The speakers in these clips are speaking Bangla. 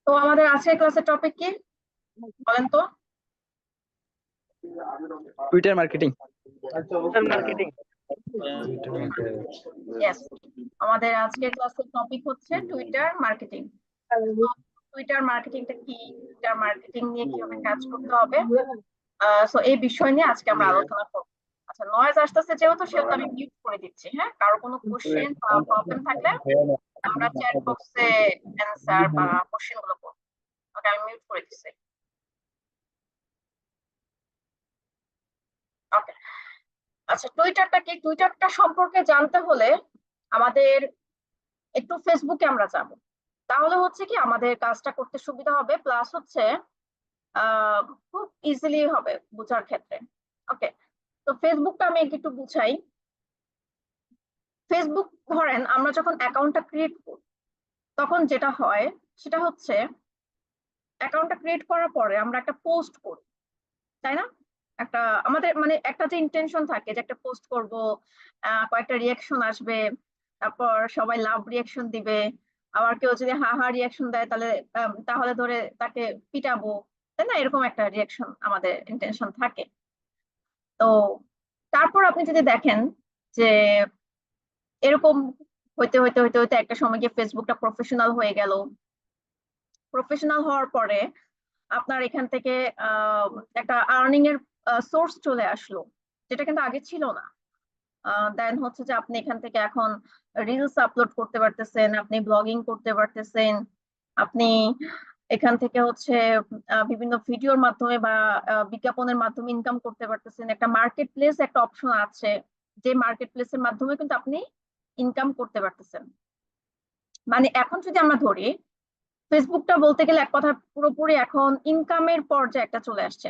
তো আমাদের আজকের ক্লাসের টপিক কি বলেন তো? Twitter marketing. ইয়েস, আমাদের আজকের ক্লাসের টপিক হচ্ছে টুইটার মার্কেটিং। টুইটার মার্কেটিংটা কি, টুইটার মার্কেটিং নিয়ে কিভাবে কাজ করতে হবে, সো এই বিষয় নিয়ে আজকে আমরা আলোচনা করব। আচ্ছা, নয়েজ আসতেছে যেহেতু সেহেতু আমি মিউট করে দিচ্ছি। হ্যাঁ, কারো কোনো কোশ্চেন বা প্রবলেম থাকলে আমরা চ্যাট বক্সে অ্যান্সার বা কোশ্চেন গুলো করবো। ওকে, আমি মিউট করে দিচ্ছি। ওকে, আচ্ছা, টুইটারটা কি? টুইটারটা সম্পর্কে জানতে হলে আমাদের একটু ফেসবুকে আমরা যাব, তাহলে হচ্ছে কি আমাদের কাজটা করতে সুবিধা হবে, প্লাস হচ্ছে খুব ইজিলি হবে বোঝার ক্ষেত্রে। ওকে, তো ফেসবুকটা আমি একটু বুঝাই। ফেসবুক, ধরেন আমরা যখন অ্যাকাউন্টটা ক্রিয়েট করি তখন যেটা হয় সেটা হচ্ছে অ্যাকাউন্টটা ক্রিয়েট করার পরে আমরা একটা পোস্ট করি, তাই না? একটা আমাদের মানে একটা যে ইন্টেনশন থাকে যে একটা পোস্ট করব, কয়েকটা রিয়াকশন আসবে, তারপর সবাই লাভ রিয়াকশন দিবে, আবার কেউ যদি হা হা রিয়াকশন দেয় তাহলে তাহলে ধরে তাকে পিটাবো, তাই না? এরকম একটা রিয়াকশন আমাদের ইন্টেনশন থাকে। তো তারপর আপনি যদি দেখেন যে এরকম হইতে হইতে হইতে হইতে একটা সময় গিয়ে ফেসবুকটা প্রফেশনাল হয়ে গেল। প্রফেশনাল হওয়ার পরে আপনার এখান থেকে একটা আর্নিং এর সোর্স চলে আসলো, যেটা কিন্তু আগে ছিল না। দেন হচ্ছে যে আপনি এখান থেকে এখন রিলস আপলোড করতে পারতেছেন, আপনি ব্লগিং করতে পারতেছেন, আপনি এখান থেকে হচ্ছে বিভিন্ন ভিডিওর মাধ্যমে বা বিজ্ঞাপনের মাধ্যমে ইনকাম করতে পারতেছেন। একটা মার্কেট প্লেস একটা অপশন আছে, যে মার্কেট প্লেসের মাধ্যমে কিন্তু আপনি ইনকাম করতে পারতেছেন। মানে এখন যদি আমরা ধরি ফেসবুকটা বলতে গেলে এক কথা পুরোপুরি এখন ইনকামের পর্যায়ে একটা চলে আসছে।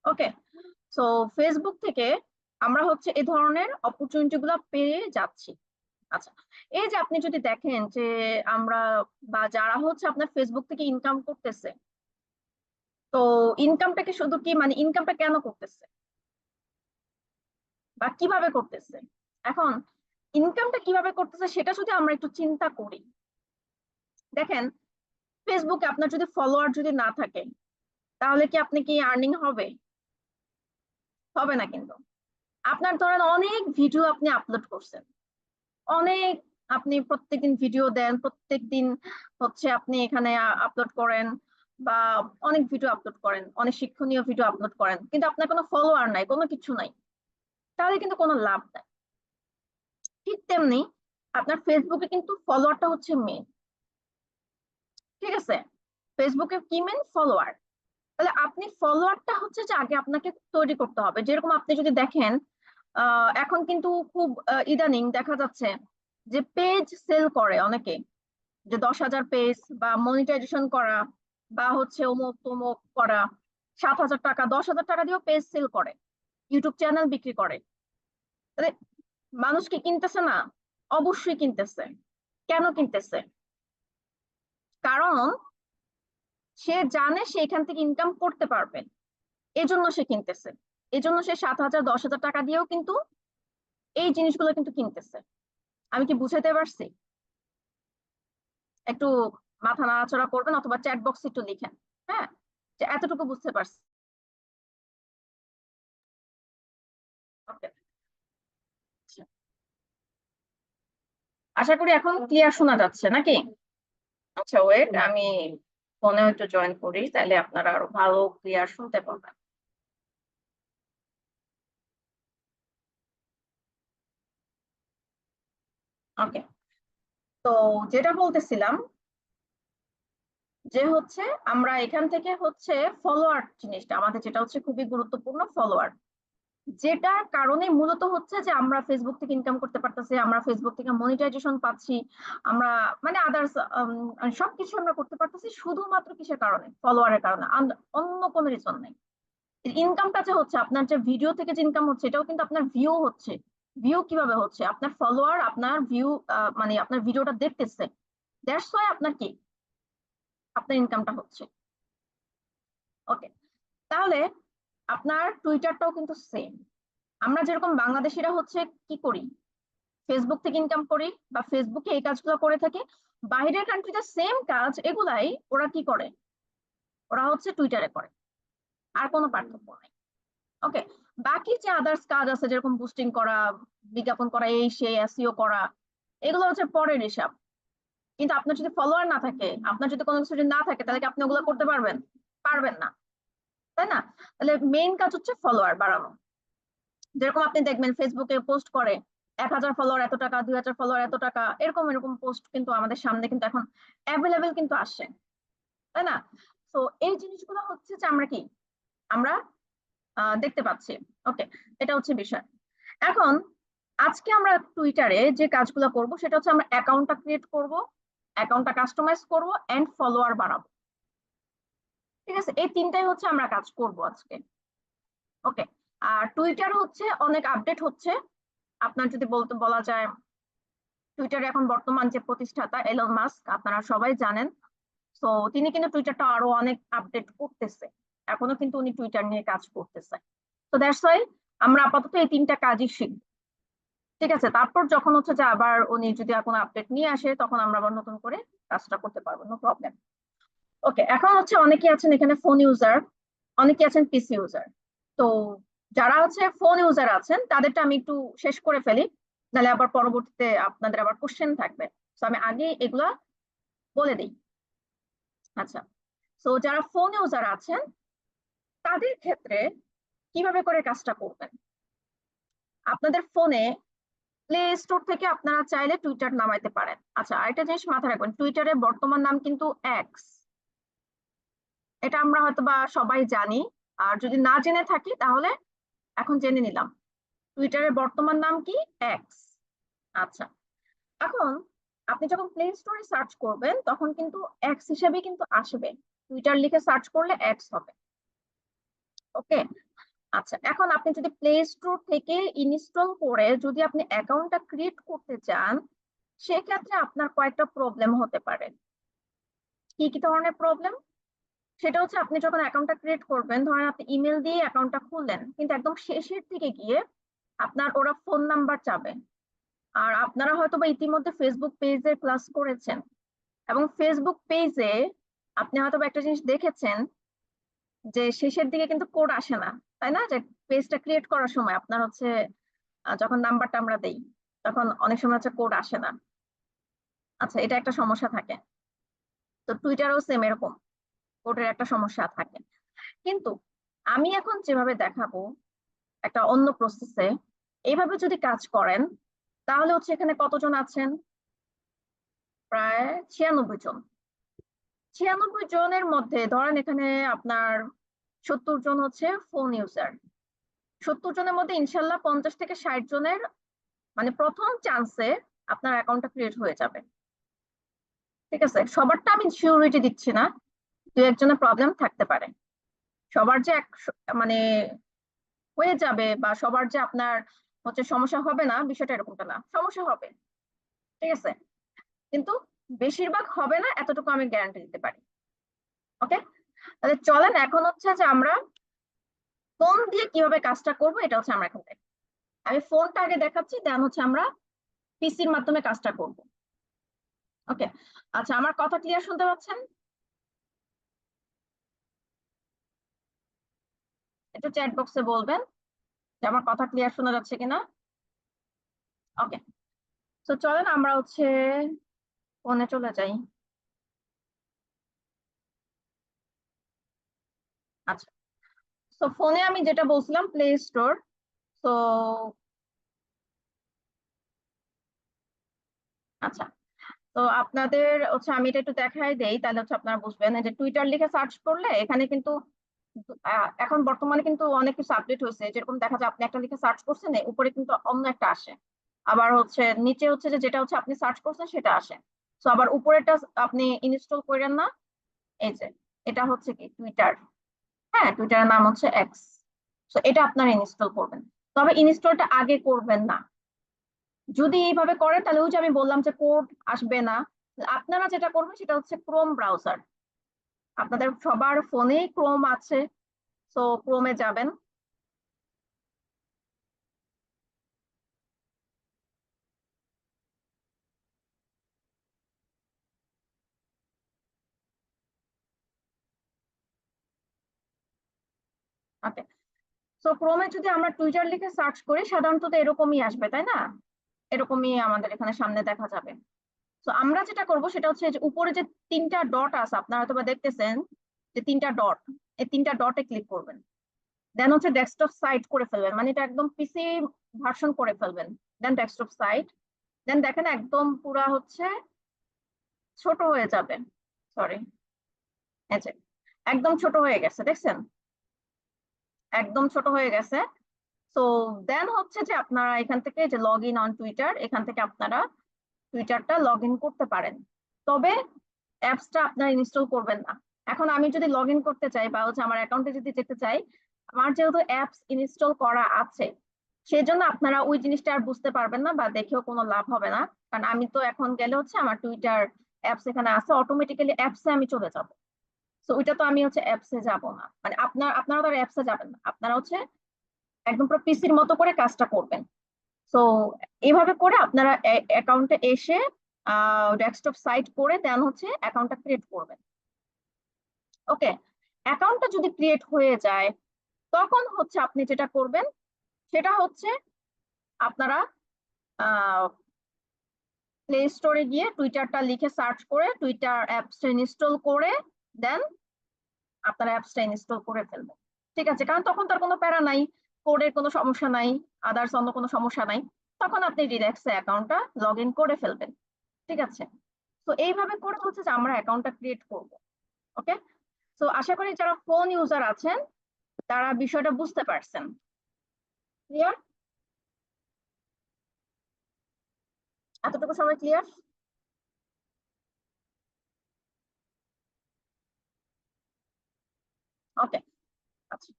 ওকে, সো ফেসবুক থেকে আমরা হচ্ছে এই ধরনের অপরচুনিটি গুলো পেয়ে যাচ্ছি। আচ্ছা, এই যে আপনি যদি দেখেন যে আমরা বা যারা হচ্ছে আপনার ফেসবুক থেকে ইনকাম করতেছে, তো ইনকামটাকে শুধু কি মানে ইনকামটা কেন করতেছে বা কিভাবে করতেছে? এখন ইনকামটা কিভাবে করতেছে সেটা যদি আমরা একটু চিন্তা করি, দেখেন ফেসবুকে আপনার যদি ফলোয়ার যদি না থাকে তাহলে কি আপনি কি আর্নিং হবে? হবে না কিন্তু। আপনার ধরেন অনেক ভিডিও আপনি আপলোড করছেন, অনেক, আপনি প্রত্যেকদিন ভিডিও দেন, প্রত্যেকদিন হচ্ছে আপনি এখানে আপলোড করেন বা অনেক ভিডিও আপলোড করেন, অনেক শিক্ষণীয় ভিডিও আপলোড করেন, কিন্তু আপনার কোনো ফলোয়ার নাই, কোনো কিছু নাই, তাহলে কিন্তু কোনো লাভ নাই। ঠিক তেমনি আপনার ফেসবুকে কিন্তু ফলোয়ারটা হচ্ছে মেন। ঠিক আছে, ফেসবুকে কি মেন? ফলোয়ার। তাহলে আপনি ফলোয়ারটা হচ্ছে যে আগে আপনাকে তৈরি করতে হবে। যেরকম আপনি যদি দেখেন এখন কিন্তু খুব ইদানিং দেখা যাচ্ছে যে পেজ সেল করে অনেকে, যে 10,000 পেজ বা মনিটাইজেশন করা বা হচ্ছে অমুক তমুক করা, 7,000 টাকা 10,000 টাকা দিয়েও পেজ সেল করে, ইউটিউব চ্যানেল বিক্রি করে। তাহলে মানুষ কি কিনতেছে না? অবশ্যই কিনতেছে। কেন কিনতেছে? কারণ সে জানে সে এখান থেকে ইনকাম করতে পারবে, এজন্য সে কিনতেছে। এজন্য সে 7,000 10,000 টাকা দিয়েও কিন্তু এই জিনিসগুলো কিন্তু কিনতেছে। আমি কি বুঝাতে পারছি? একটু মাথা নাড়াচাড়া করবেন অথবা চ্যাট বক্সে একটু লিখেন। হ্যাঁ, যে এতটুকু বুঝতে পারছি। ওকে, আশা করি এখন ক্লিয়ার শোনা যাচ্ছে নাকি? আচ্ছা, ওয়েট, আমি ফোনে একটু জয়েন করি, তাহলে আপনারা আরো ভালো ক্লিয়ার শুনতে পাবেন। ওকে, তো যেটা বলতেছিলাম যে হচ্ছে আমরা এখান থেকে হচ্ছে ফলোয়ার জিনিসটা আমাদের যেটা হচ্ছে খুবই গুরুত্বপূর্ণ, ফলোয়ার, যেটার কারণে মূলত হচ্ছে যে আমরা ফেসবুক থেকে ইনকাম করতে পারতেছি, আমরা ফেসবুক থেকে মনিটাইজেশন পাচ্ছি, আমরা মানে আদার্স সবকিছু আমরা করতে পারতেছি শুধুমাত্র কিসের কারণে? ফলোয়ারের কারণে, অন্য কোনো রিজন নাই। ইনকামটা যে হচ্ছে আপনার যে ভিডিও থেকে যে ইনকাম হচ্ছে, এটাও কিন্তু আপনার ভিউ হচ্ছে। ভিউ কিভাবে হচ্ছে? আপনার ফলোয়ার আপনার ভিউ মানে আপনার ভিডিওটা দেখতেছে, দ্যাটস ওয়াই আপনার কি আপনার ইনকামটা হচ্ছে। ওকে, তাহলে আপনার টুইটারটাও কিন্তু সেম। আমরা যেরকম বাংলাদেশিরা হচ্ছে কি করি, ফেসবুক থেকে ইনকাম করি বা ফেসবুকে এই কাজগুলো করে থাকি, বাইরের কান্ট্রিতে সেম কাজ এগুলাই ওরা কি করে, ওরা হচ্ছে টুইটারে করে, আর কোনো পার্থক্য নাই। ওকে, বাকি যে আদার্স কাজ আছে যেরকম বুস্টিং করা, বিজ্ঞাপন করা, এই সেই এসইও করা, এগুলো হচ্ছে পরের হিসাব। কিন্তু আপনার যদি ফলোয়ার না থাকে, আপনার যদি কোনো কিছু যদি না থাকে, তাহলে কি আপনি ওগুলো করতে পারবেন? পারবেন না, তাই না? তাহলে মেইন কাজ হচ্ছে ফলোয়ার বাড়ানো। যেরকম আপনি দেখবেন ফেসবুকে পোস্ট করে 1,000 ফলোয়ার এত টাকা, 2,000 ফলোয়ার এত টাকা, এরকম এরকম পোস্ট কিন্তু আমাদের সামনে কিন্তু এখন অ্যাভেলেবেল কিন্তু আসে, তাই না? তো এই জিনিসগুলো হচ্ছে যে আমরা কি, আমরা দেখতে পাচ্ছি। ওকে, এটা হচ্ছে বিষয়। এখন আজকে আমরা টুইটারে যে কাজগুলো করব সেটা হচ্ছে আমরা অ্যাকাউন্টটা ক্রিয়েট করব, অ্যাকাউন্টটা কাস্টমাইজ করব, এন্ড ফলোয়ার বাড়াবো। ঠিক আছে, এই তিনটাই হচ্ছে আমরা কাজ করব আজকে। ওকে, আর টুইটার হচ্ছে অনেক আপডেট হচ্ছে। আপনার যদি বলতে বলা যায়, টুইটার এখন বর্তমান যে প্রতিষ্ঠাতা এলন মাস্ক, আপনারা সবাই জানেন। তো তিনি কিন্তু টুইটারটা আরো অনেক আপডেট করতেছে, এখনো কিন্তু উনি টুইটার নিয়ে কাজ করতেছে। তো দ্যাটস ওয়াই আমরা আপাতত এই তিনটা কাজই শিখব। ঠিক আছে, তারপর যখন হচ্ছে যে আবার উনি যদি কোনো আপডেট নিয়ে আসে, তখন আমরা আবার নতুন করে কাজটা করতে পারবো, নো প্রবলেম। ওকে, এখন হচ্ছে অনেকে আছেন এখানে ফোন ইউজার, অনেকে আছেন পিসি ইউজার। তো যারা হচ্ছে ফোন ইউজার আছেন তাদেরটা আমি একটু শেষ করে ফেলি, নাহলে আবার পরবর্তীতে আপনাদের আবার কোশ্চেন থাকবে। তো আমি আগে এগুলা বলে দিই। আচ্ছা, তো যারা ফোন ইউজার আছেন তাদের ক্ষেত্রে কিভাবে করে কাজটা করবেন, আপনাদের ফোনে প্লে স্টোর থেকে আপনারা চাইলে টুইটার নামাইতে পারেন। আচ্ছা, আরেকটা জিনিস মাথায় রাখবেন, টুইটারের বর্তমান নাম কিন্তু এক্স, এটা আমরা হয়তো বা সবাই জানি। আর যদি না জেনে থাকি তাহলে এখন জেনে নিলাম, টুইটারের বর্তমান নাম কি? এক্স। আচ্ছা, এখন আপনি যখন প্লে স্টোরে সার্চ করবেন তখন কিন্তু এক্স হিসেবে কিন্তু আসবে, টুইটার লিখে সার্চ করলে এক্স হবে। ওকে, আচ্ছা, এখন আপনি যদি প্লে স্টোর থেকে ইনস্টল করে যদি আপনি অ্যাকাউন্টটা ক্রিয়েট করতে চান, সেক্ষেত্রে আপনার কয়েকটা প্রবলেম হতে পারে। কি কি ধরনের প্রবলেম? সেটা হচ্ছে আপনি যখন অ্যাকাউন্টটা ক্রিয়েট করবেন, ধরেন আপনি ইমেল দিয়ে অ্যাকাউন্টটা খুললেন, কিন্তু একদম শেষের দিকে গিয়ে আপনার ওরা ফোন নাম্বার চাবে। আর আপনারা হয়তো বা ইতিমধ্যে ফেসবুক পেজে ক্লাস করেছেন, এবং ফেসবুক পেজে আপনি হয়তো বা একটা জিনিস দেখেছেন যে শেষের দিকে কিন্তু কোড আসে না, তাই না? যে পেজটা ক্রিয়েট করার সময় আপনার হচ্ছে যখন নাম্বারটা আমরা দেই, তখন অনেক সময় হচ্ছে কোড আসে না। আচ্ছা, এটা একটা সমস্যা থাকে। তো টুইটারও সেম এরকম কোডের একটা সমস্যা থাকে। কিন্তু আমি এখন যেভাবে দেখাবো একটা অন্য প্রসেসে, এইভাবে যদি কাজ করেন তাহলে হচ্ছে এখানে কতজন আছেন? প্রায় 96 জন। 96 জনের মধ্যে ধরেন এখানে আপনার 70 জন হচ্ছে ফোন ইউজার। 70 জনের মধ্যে ইনশাল্লাহ 50 থেকে 60 জনের মানে প্রথম চান্সে আপনার অ্যাকাউন্টটা ক্রিয়েট হয়ে যাবে। ঠিক আছে, সবারটা আমি সিউরিটি দিচ্ছি না, দু একজনের প্রবলেম থাকতে পারে। সবার যে মানে হয়ে যাবে বা সবার যে আপনার হচ্ছে সমস্যা হবে না, বিষয়টা এরকমটা না, সমস্যা হবে। ঠিক আছে, কিন্তু বেশিরভাগ হবে না, এতটুকু আমি গ্যারান্টি দিতে পারি। ওকে, তাহলে চলেন এখন হচ্ছে যে আমরা ফোন দিয়ে কিভাবে কাজটা করবো এটা হচ্ছে আমরা এখন দেখি। আমি ফোনটা আগে দেখাচ্ছি, দেন হচ্ছে আমরা পিসির মাধ্যমে কাজটা করব। ওকে, আচ্ছা, আমার কথা ক্লিয়ার শুনতে পাচ্ছেন? একটু চ্যাট বক্সে বলবেন যে আমার কথা ক্লিয়ার শোনা যাচ্ছে কিনা। ওকে, তো চলেন আমরা হচ্ছে ফোনে চলে যাই। আচ্ছা, তো ফোনে আমি যেটা বলছিলাম প্লে স্টোর। তো আচ্ছা, তো আপনাদের হচ্ছে আমি এটা একটু দেখাই দেই, তাহলে হচ্ছে আপনারা বুঝবেন। এই যে টুইটার লিখে সার্চ করলে এখানে কিন্তু এখন বর্তমানে কিন্তু অনেক কিছু আপডেট হয়েছে, যেরকম দেখা যায় আপনি একটা লিখে সার্চ করছেন, উপরে কিন্তু অন্য একটা আসে। আবার হচ্ছে নিচে হচ্ছে যে যেটা হচ্ছে আপনি সার্চ করছেন সেটা আসে। তো আবার উপরেরটা আপনি ইনস্টল করেন না, এই যে এটা হচ্ছে কি টুইটার। হ্যাঁ, টুইটারের নাম হচ্ছে এক্স। তো এটা আপনারা ইনস্টল করবেন, তবে ইনস্টলটা আগে করবেন না। যদি এইভাবে করেন তাহলে ওই যে আমি বললাম যে কোড আসবে না। আপনারা যেটা করবেন সেটা হচ্ছে ক্রোম ব্রাউজার, আপনাদের সবার ফোনেই ক্রোম আছে, তো ক্রোমে যাবেন। ওকে, সো ক্রোমে যদি আমরা টুইটার লিখে সার্চ করি সাধারণত তো এরকমই আসবে, তাই না? এরকমই আমাদের এখানে সামনে দেখা যাবে। তো আমরা যেটা করব সেটা হচ্ছে যে উপরে যে তিনটা ডট আছে আপনারা হয়তো বা দেখতেছেন, যে তিনটা ডট, এই তিনটা ডটে ক্লিক করবেন। দেন হচ্ছে ডেস্কটপ সাইট করে ফেলবেন, মানে এটা একদম পিসি ভার্সন করে ফেলবেন। দেন ডেস্কটপ সাইট, দেন দেখেন একদম পুরা হচ্ছে ছোট হয়ে যাবে। সরি, এই যে একদম ছোট হয়ে গেছে, দেখছেন? একদম ছোট হয়ে গেছে। তো দেন হচ্ছে যে আপনারা এখান থেকে যে লগ ইন অন টুইটার, এখান থেকে আপনারা টুইটারটা লগ ইন করতে পারেন। তবে অ্যাপসটা আপনারা ইনস্টল করবেন না। এখন আমি যদি লগ ইন করতে চাই বা হচ্ছে আমার অ্যাকাউন্টে যদি যেতে চাই, আমার যেহেতু অ্যাপস ইনস্টল করা আছে, সেই জন্য আপনারা ওই জিনিসটা আর বুঝতে পারবেন না বা দেখেও কোনো লাভ হবে না। কারণ আমি তো এখন গেলে হচ্ছে আমার টুইটার অ্যাপস এখানে আছে, অটোমেটিক্যালি অ্যাপসে আমি চলে যাব। তো ওইটা তো আমি হচ্ছে অ্যাপসে যাব না, মানে আপনারা তো অ্যাপসে যাবেন না, আপনারা হচ্ছে একদম পুরো পিসির মতো করে কাজটা করবেন। তো এইভাবে করে আপনারা অ্যাকাউন্টে এসে ডেস্কটপ সাইট করে দেন হচ্ছে অ্যাকাউন্টটা ক্রিয়েট করবেন। ওকে, অ্যাকাউন্টটা যদি ক্রিয়েট হয়ে যায় তখন হচ্ছে আপনি যেটা করবেন সেটা হচ্ছে আপনারা প্লে স্টোরে গিয়ে টুইটারটা লিখে সার্চ করে টুইটার অ্যাপসটা ইনস্টল করে দেন আপনারা অ্যাপসটা ইনস্টল করে ফেলবেন। ঠিক আছে, কারণ তখন তার কোনো প্যারা নাই, কোডের কোনো সমস্যা নাই, আদার্স অন্য কোনো সমস্যা নাই। তখন আপনি রিল্যাক্সে অ্যাকাউন্টটা লগ ইন করে ফেলবেন। ঠিক আছে, তো এইভাবে করে হচ্ছে যে আমরা অ্যাকাউন্টটা ক্রিয়েট করব। ওকে, তো আশা করি যারা ফোন ইউজার আছেন তারা বিষয়টা বুঝতে পারছেন। ক্লিয়ার? এতটুকু সময় ক্লিয়ার? ওকে, আচ্ছা।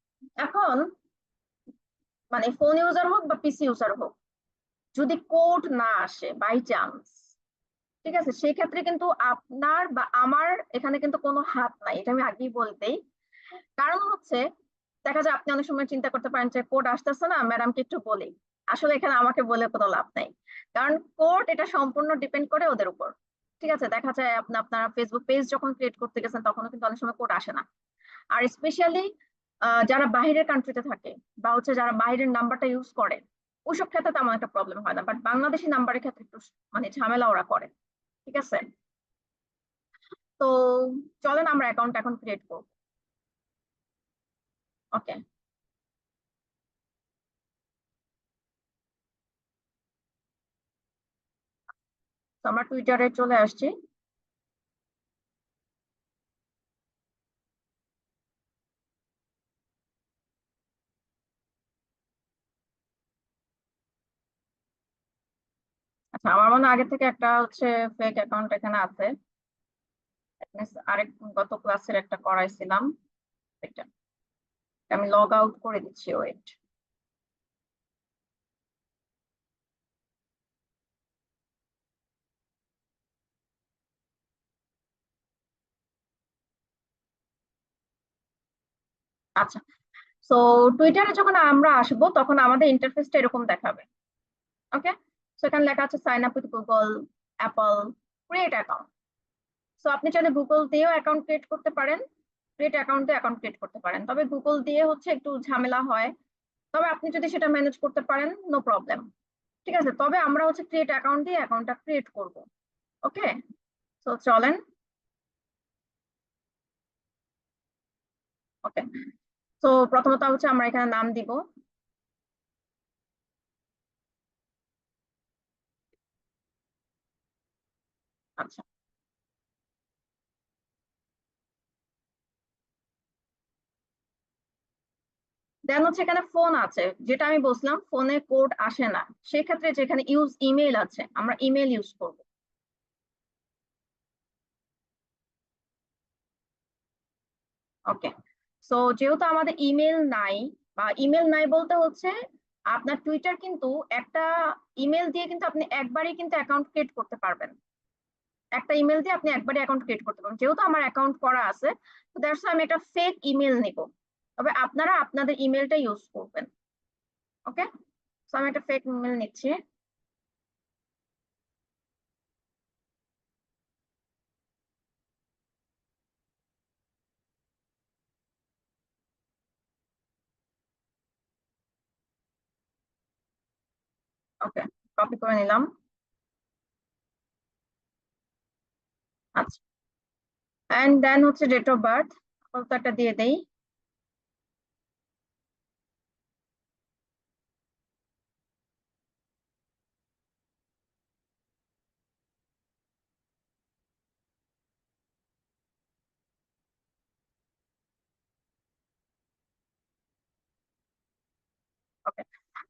এখন মানে ফোন ইউজার হোক বা পিসি ইউজার হোক, যদি কোড না আসে বাই চান্স, ঠিক আছে, সেই ক্ষেত্রে কিন্তু আপনার বা আমার এখানে কিন্তু কোনো হাত নাই, এটা আমি আগেই বলতেই। কারণ হচ্ছে দেখা যায় আপনি অনেক সময় চিন্তা করতে পারেন যে কোড আসতেছে না, ম্যাডামকে একটু বলি। আসলে এখানে আমাকে বলে কোনো লাভ নাই, কারণ কোড এটা সম্পূর্ণ ডিপেন্ড করে ওদের উপর। ঠিক আছে, দেখা যায় আপনারা ফেসবুক পেজ যখন ক্রিয়েট করতে গেছেন তখনও কিন্তু অনেক সময় কোড আসে না। আর স্পেশালি যারা বাইরের কান্ট্রিতে থাকে বা হচ্ছে যারা বাইরের নাম্বারটা ইউজ করে, ওইসব ক্ষেত্রে তেমন একটা প্রবলেম হয় না, বাট বাংলাদেশি নাম্বারের ক্ষেত্রে একটু মানে ঝামেলা ওরা করে। ঠিক আছে, তো চলেন আমরা অ্যাকাউন্ট এখন ক্রিয়েট করব। ওকে, তো আমরা টুইটারে চলে আসছি। আচ্ছা, আমার মনে হয় আগে থেকে একটা হচ্ছে ফেক অ্যাকাউন্ট এখানে আছে। That means আরেক গত ক্লাসের একটা করাইছিলাম, এটা আমি লগ আউট করে দিচ্ছি, ওয়েট। আচ্ছা, তো টুইটারে যখন আমরা আসবো তখন আমাদের ইন্টারফেসটা এরকম দেখাবে। ওকে, সো এখানে লেখা আছে sign up with Google, Apple, create account. So আপনি চাইলে গুগল দিয়েও অ্যাকাউন্ট ক্রিয়েট করতে পারেন, ক্রিয়েট অ্যাকাউন্ট দিয়ে অ্যাকাউন্ট ক্রিয়েট করতে পারেন, তবে গুগল দিয়ে হচ্ছে একটু ঝামেলা হয়। তবে আপনি যদি সেটা ম্যানেজ করতে পারেন নো প্রবলেম। ঠিক আছে, তবে আমরা হচ্ছে ক্রিয়েট অ্যাকাউন্ট দিয়ে অ্যাকাউন্টটা ক্রিয়েট করব। ওকে, তো চলেন। ওকে, তো প্রথমত হচ্ছে আমরা এখানে নাম দিব। আচ্ছা, দেন হচ্ছে এখানে ফোন আছে, যেটা আমি বলছিলাম ফোনে কোড আসে না, সেক্ষেত্রে যেখানে ইউজ ইমেল আছে আমরা ইমেল ইউজ করব। ওকে, সো যেহেতু আমাদের ইমেল নাই, বা ইমেল নাই বলতে হচ্ছে আপনার টুইটার কিন্তু একটা ইমেল দিয়ে কিন্তু আপনি একবারই কিন্তু অ্যাকাউন্ট ক্রিয়েট করতে পারবেন। একটা ইমেল দিয়ে আপনি একবারই অ্যাকাউন্ট ক্রিয়েট করতে পারবেন, যেহেতু আমার অ্যাকাউন্ট করা আছে, তো দ্যাটস আমি একটা ফেক ইমেল নিব। তবে আপনারা আপনাদের ইমেলটা ইউজ করবেন। ওকে, তো আমি একটা ফেক ইমেল নিচ্ছি। কপি করে নিলাম। আচ্ছা, এন্ড দেন হচ্ছে ডেট অফ বার্থ আপাতত একটা দিয়ে দেই। ওকে,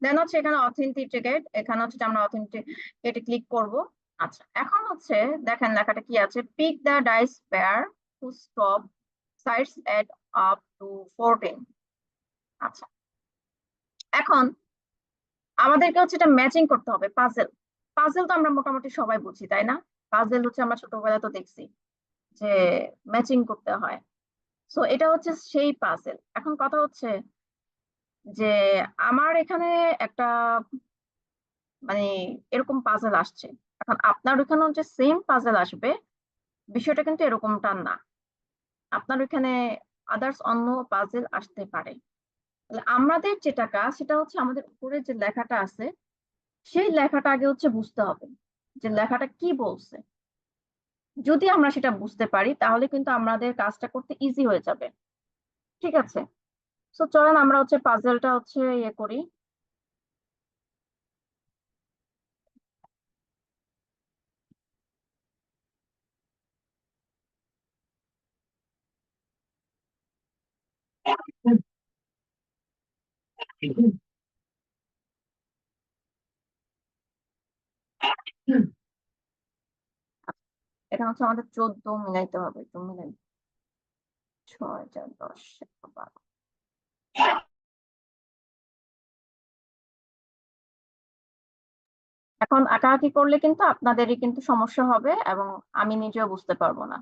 দেন হচ্ছে এখানে অথেন্টিকেট, এখানে হচ্ছে যে আমরা অথেন্টিকেটে ক্লিক করব। আচ্ছা, এখন হচ্ছে দেখেন লেখাটা কি আছে, pick the dice pair to stop sites at up to 14। আচ্ছা, এখন আমাদেরকে হচ্ছে এটা ম্যাচিং করতে হবে। পাজেল, পাজেল তো আমরা মোটামুটি সবাই বুঝি, তাই না? পাজেল হচ্ছে আমরা ছোটবেলা তো দেখছি যে ম্যাচিং করতে হয়। সো এটা হচ্ছে সেই পাজেল। এখন কথা হচ্ছে যে আমার এখানে একটা মানে এরকম পাজেল আসছে, এখন আপনার ওখানে যে সেম পাজেল আসবে, বিষয়টা কিন্তু এরকমটা না। আপনার ওখানে আদার্স অন্য পাজেল আসতে পারে। তাহলে আমাদের যেটা কাজ সেটা হচ্ছে আমাদের উপরে যে লেখাটা আছে সেই লেখাটা আগে হচ্ছে বুঝতে হবে যে লেখাটা কি বলছে। যদি আমরা সেটা বুঝতে পারি তাহলে কিন্তু আমাদের কাজটা করতে ইজি হয়ে যাবে। ঠিক আছে, তো চলেন আমরা হচ্ছে পাজেলটা হচ্ছে ইয়ে করি। এখানে হচ্ছে আমাদের 14 মিলাইতে হবে, একটু মিলাই। 6 4 10 12। এখন আঁকাআঁকি করলে কিন্তু আপনাদেরই কিন্তু সমস্যা হবে এবং আমি নিজেও বুঝতে পারবো না।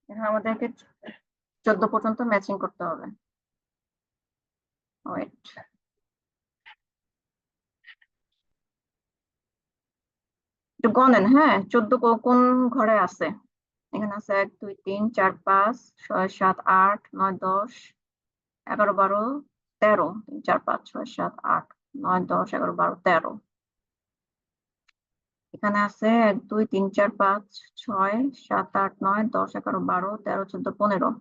এখানে আমাদেরকে 14 পর্যন্ত ম্যাচিং করতে হবে। ওয়েট, একটু গণেন। হ্যাঁ, 14 কোন ঘরে আছে? এখানে আছে 1 2 3 4 5 6 7 8 9 10 11 12 13। 3 4 5 6 7 8 9 10 11 12 13। এখানে আছে 1 2 3 4 5 6 7 8 9 10 11 12 13 14 15।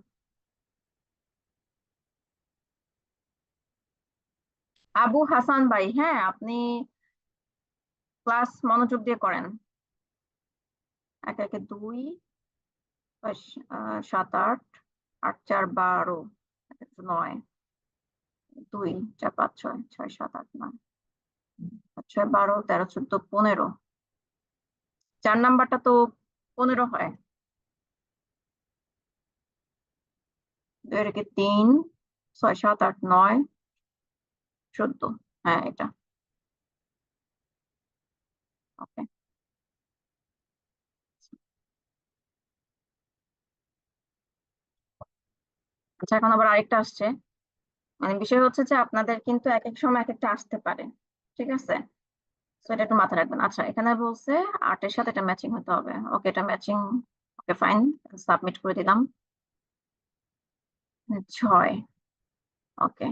আবু হাসান ভাই, হ্যাঁ আপনি ক্লাস মনোযোগ দিয়ে করেন। 1 1 2 7 8 8 4 12 9 2 4 5 6 6 7 8 9 6 12 13 14 15। 4 নাম্বারটা তো 15 হয়। 2 এর একে 3 6 7 8 9 14। হ্যাঁ এটা। ওকে, আচ্ছা এখন আবার আরেকটা আসছে। মানে বিষয় হচ্ছে যে আপনাদের কিন্তু এক এক সময় এক একটা আসতে পারে। ঠিক আছে, তো এটা একটু মাথায় রাখবেন। আচ্ছা, এখানে বলছে 8 এর সাথে এটা ম্যাচিং হতে হবে। ওকে, এটা ম্যাচিং। ওকে ফাইন, সাবমিট করে দিলাম। 6। ওকে,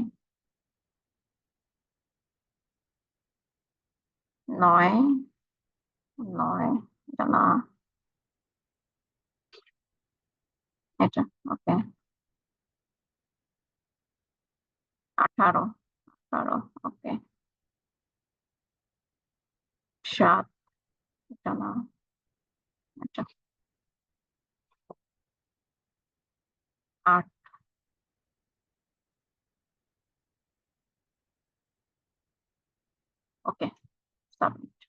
9 9 এটা না, এটা। ওকে, 18 18। ওকে, 7 এটা না, এটা। 8। ওকে, সাবমিট।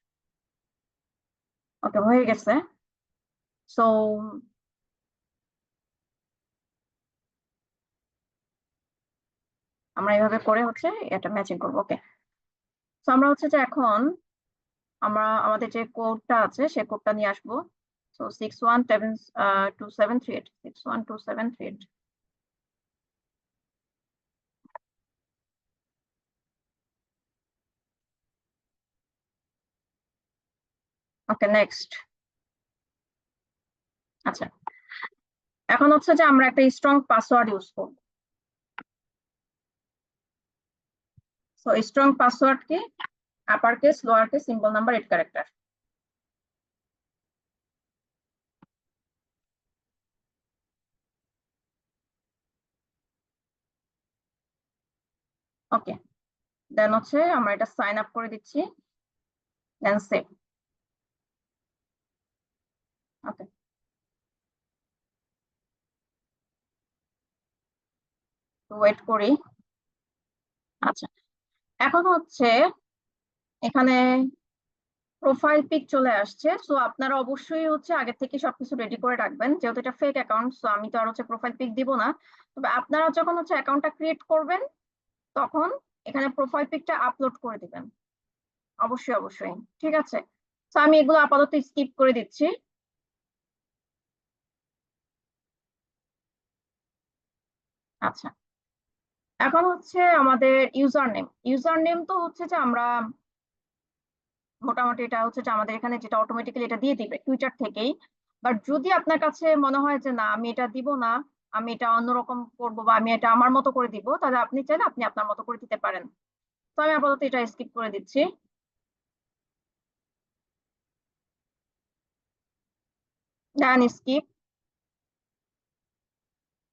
ওকে, হয়ে গেছে। সো আমরা এইভাবে করে হচ্ছে এটা ম্যাচিং করবো। ওকে, তো আমরা হচ্ছে যে এখন আমরা আমাদের যে কোডটা আছে সেই কোডটা নিয়ে আসবো। সো 612738 612738। Okay, next. আচ্ছা, এখন হচ্ছে যে আমরা একটা স্ট্রং পাসওয়ার্ড ইউজ করব। সো স্ট্রং পাসওয়ার্ড কি? Upper case, lower case, symbol number, 8 character. Okay, then হচ্ছে আমরা এটা সাইন আপ করে দিচ্ছি, দেন সেভ। ওকে, তো ওয়েট করি। আচ্ছা, এখন হচ্ছে এখানে প্রোফাইল পিক চলে আসছে। সো আপনারা অবশ্যই হচ্ছে আগে থেকে সবকিছু রেডি করে রাখবেন, যেহেতু এটা ফেক অ্যাকাউন্ট। সো আমি তো আর হচ্ছে প্রোফাইল পিক দিব না। তবে আপনারা যখন হচ্ছে অ্যাকাউন্টটা ক্রিয়েট করবেন তখন এখানে প্রোফাইল পিকটা আপলোড করে দিবেন, অবশ্যই অবশ্যই। ঠিক আছে, তো আমি এগুলো আপাতত স্কিপ করে দিচ্ছি। আচ্ছা, এখন হচ্ছে আমাদের ইউজার নেম তো হচ্ছে যে আমরা মোটামুটি এটা হচ্ছে যে আমাদের এখানে যেটা অটোমেটিক্যালি এটা দিয়ে দিবে টুইটার থেকেই। বাট যদি আপনার কাছে মনে হয় যে না আমি এটা দিব না, আমি এটা অন্যরকম করব বা আমি এটা আমার মতো করে দিব, তাহলে আপনি চাইলে আপনি আপনার মতো করে দিতে পারেন। তো আমি আপাতত এটা স্কিপ করে দিচ্ছি। Then skip.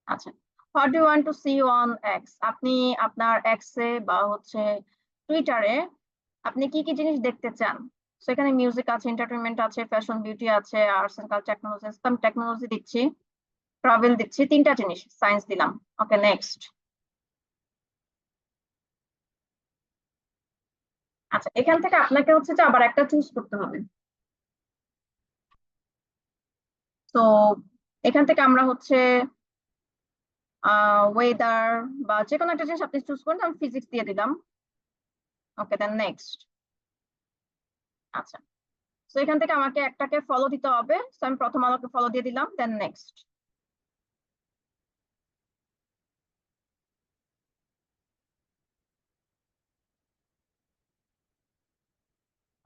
আচ্ছা, what do want to see on X? আপনি আপনার এক্সে বা হচ্ছে টুইটারে আপনি কি কি জিনিস দেখতে চান? সেখানে মিউজিক আছে, এন্টারটেনমেন্ট আছে, ফ্যাশন বিউটি আছে, আর্টস এন্ড কালচার, টেকনোলজি। আমি টেকনোলজি দিচ্ছি, ট্রাভেল দিচ্ছি, তিনটা জিনিস, সায়েন্স দিলাম। ওকে, নেক্সট। আচ্ছা, এখান থেকে আপনাকে হচ্ছে যে আবার একটা চুজ করতে হবে। তো এখান থেকে আমরা হচ্ছে ওয়েদার বা যে কোনো একটা জিনিস আপনি চুজ করেন। আমি ফিজিক্স দিয়ে দিলাম। ওকে, দেন নেক্সট। আচ্ছা, তো এখান থেকে আমাকে একটাকে ফলো দিতে হবে। তো আমি প্রথম আলোকে ফলো দিয়ে দিলাম, দেন নেক্সট।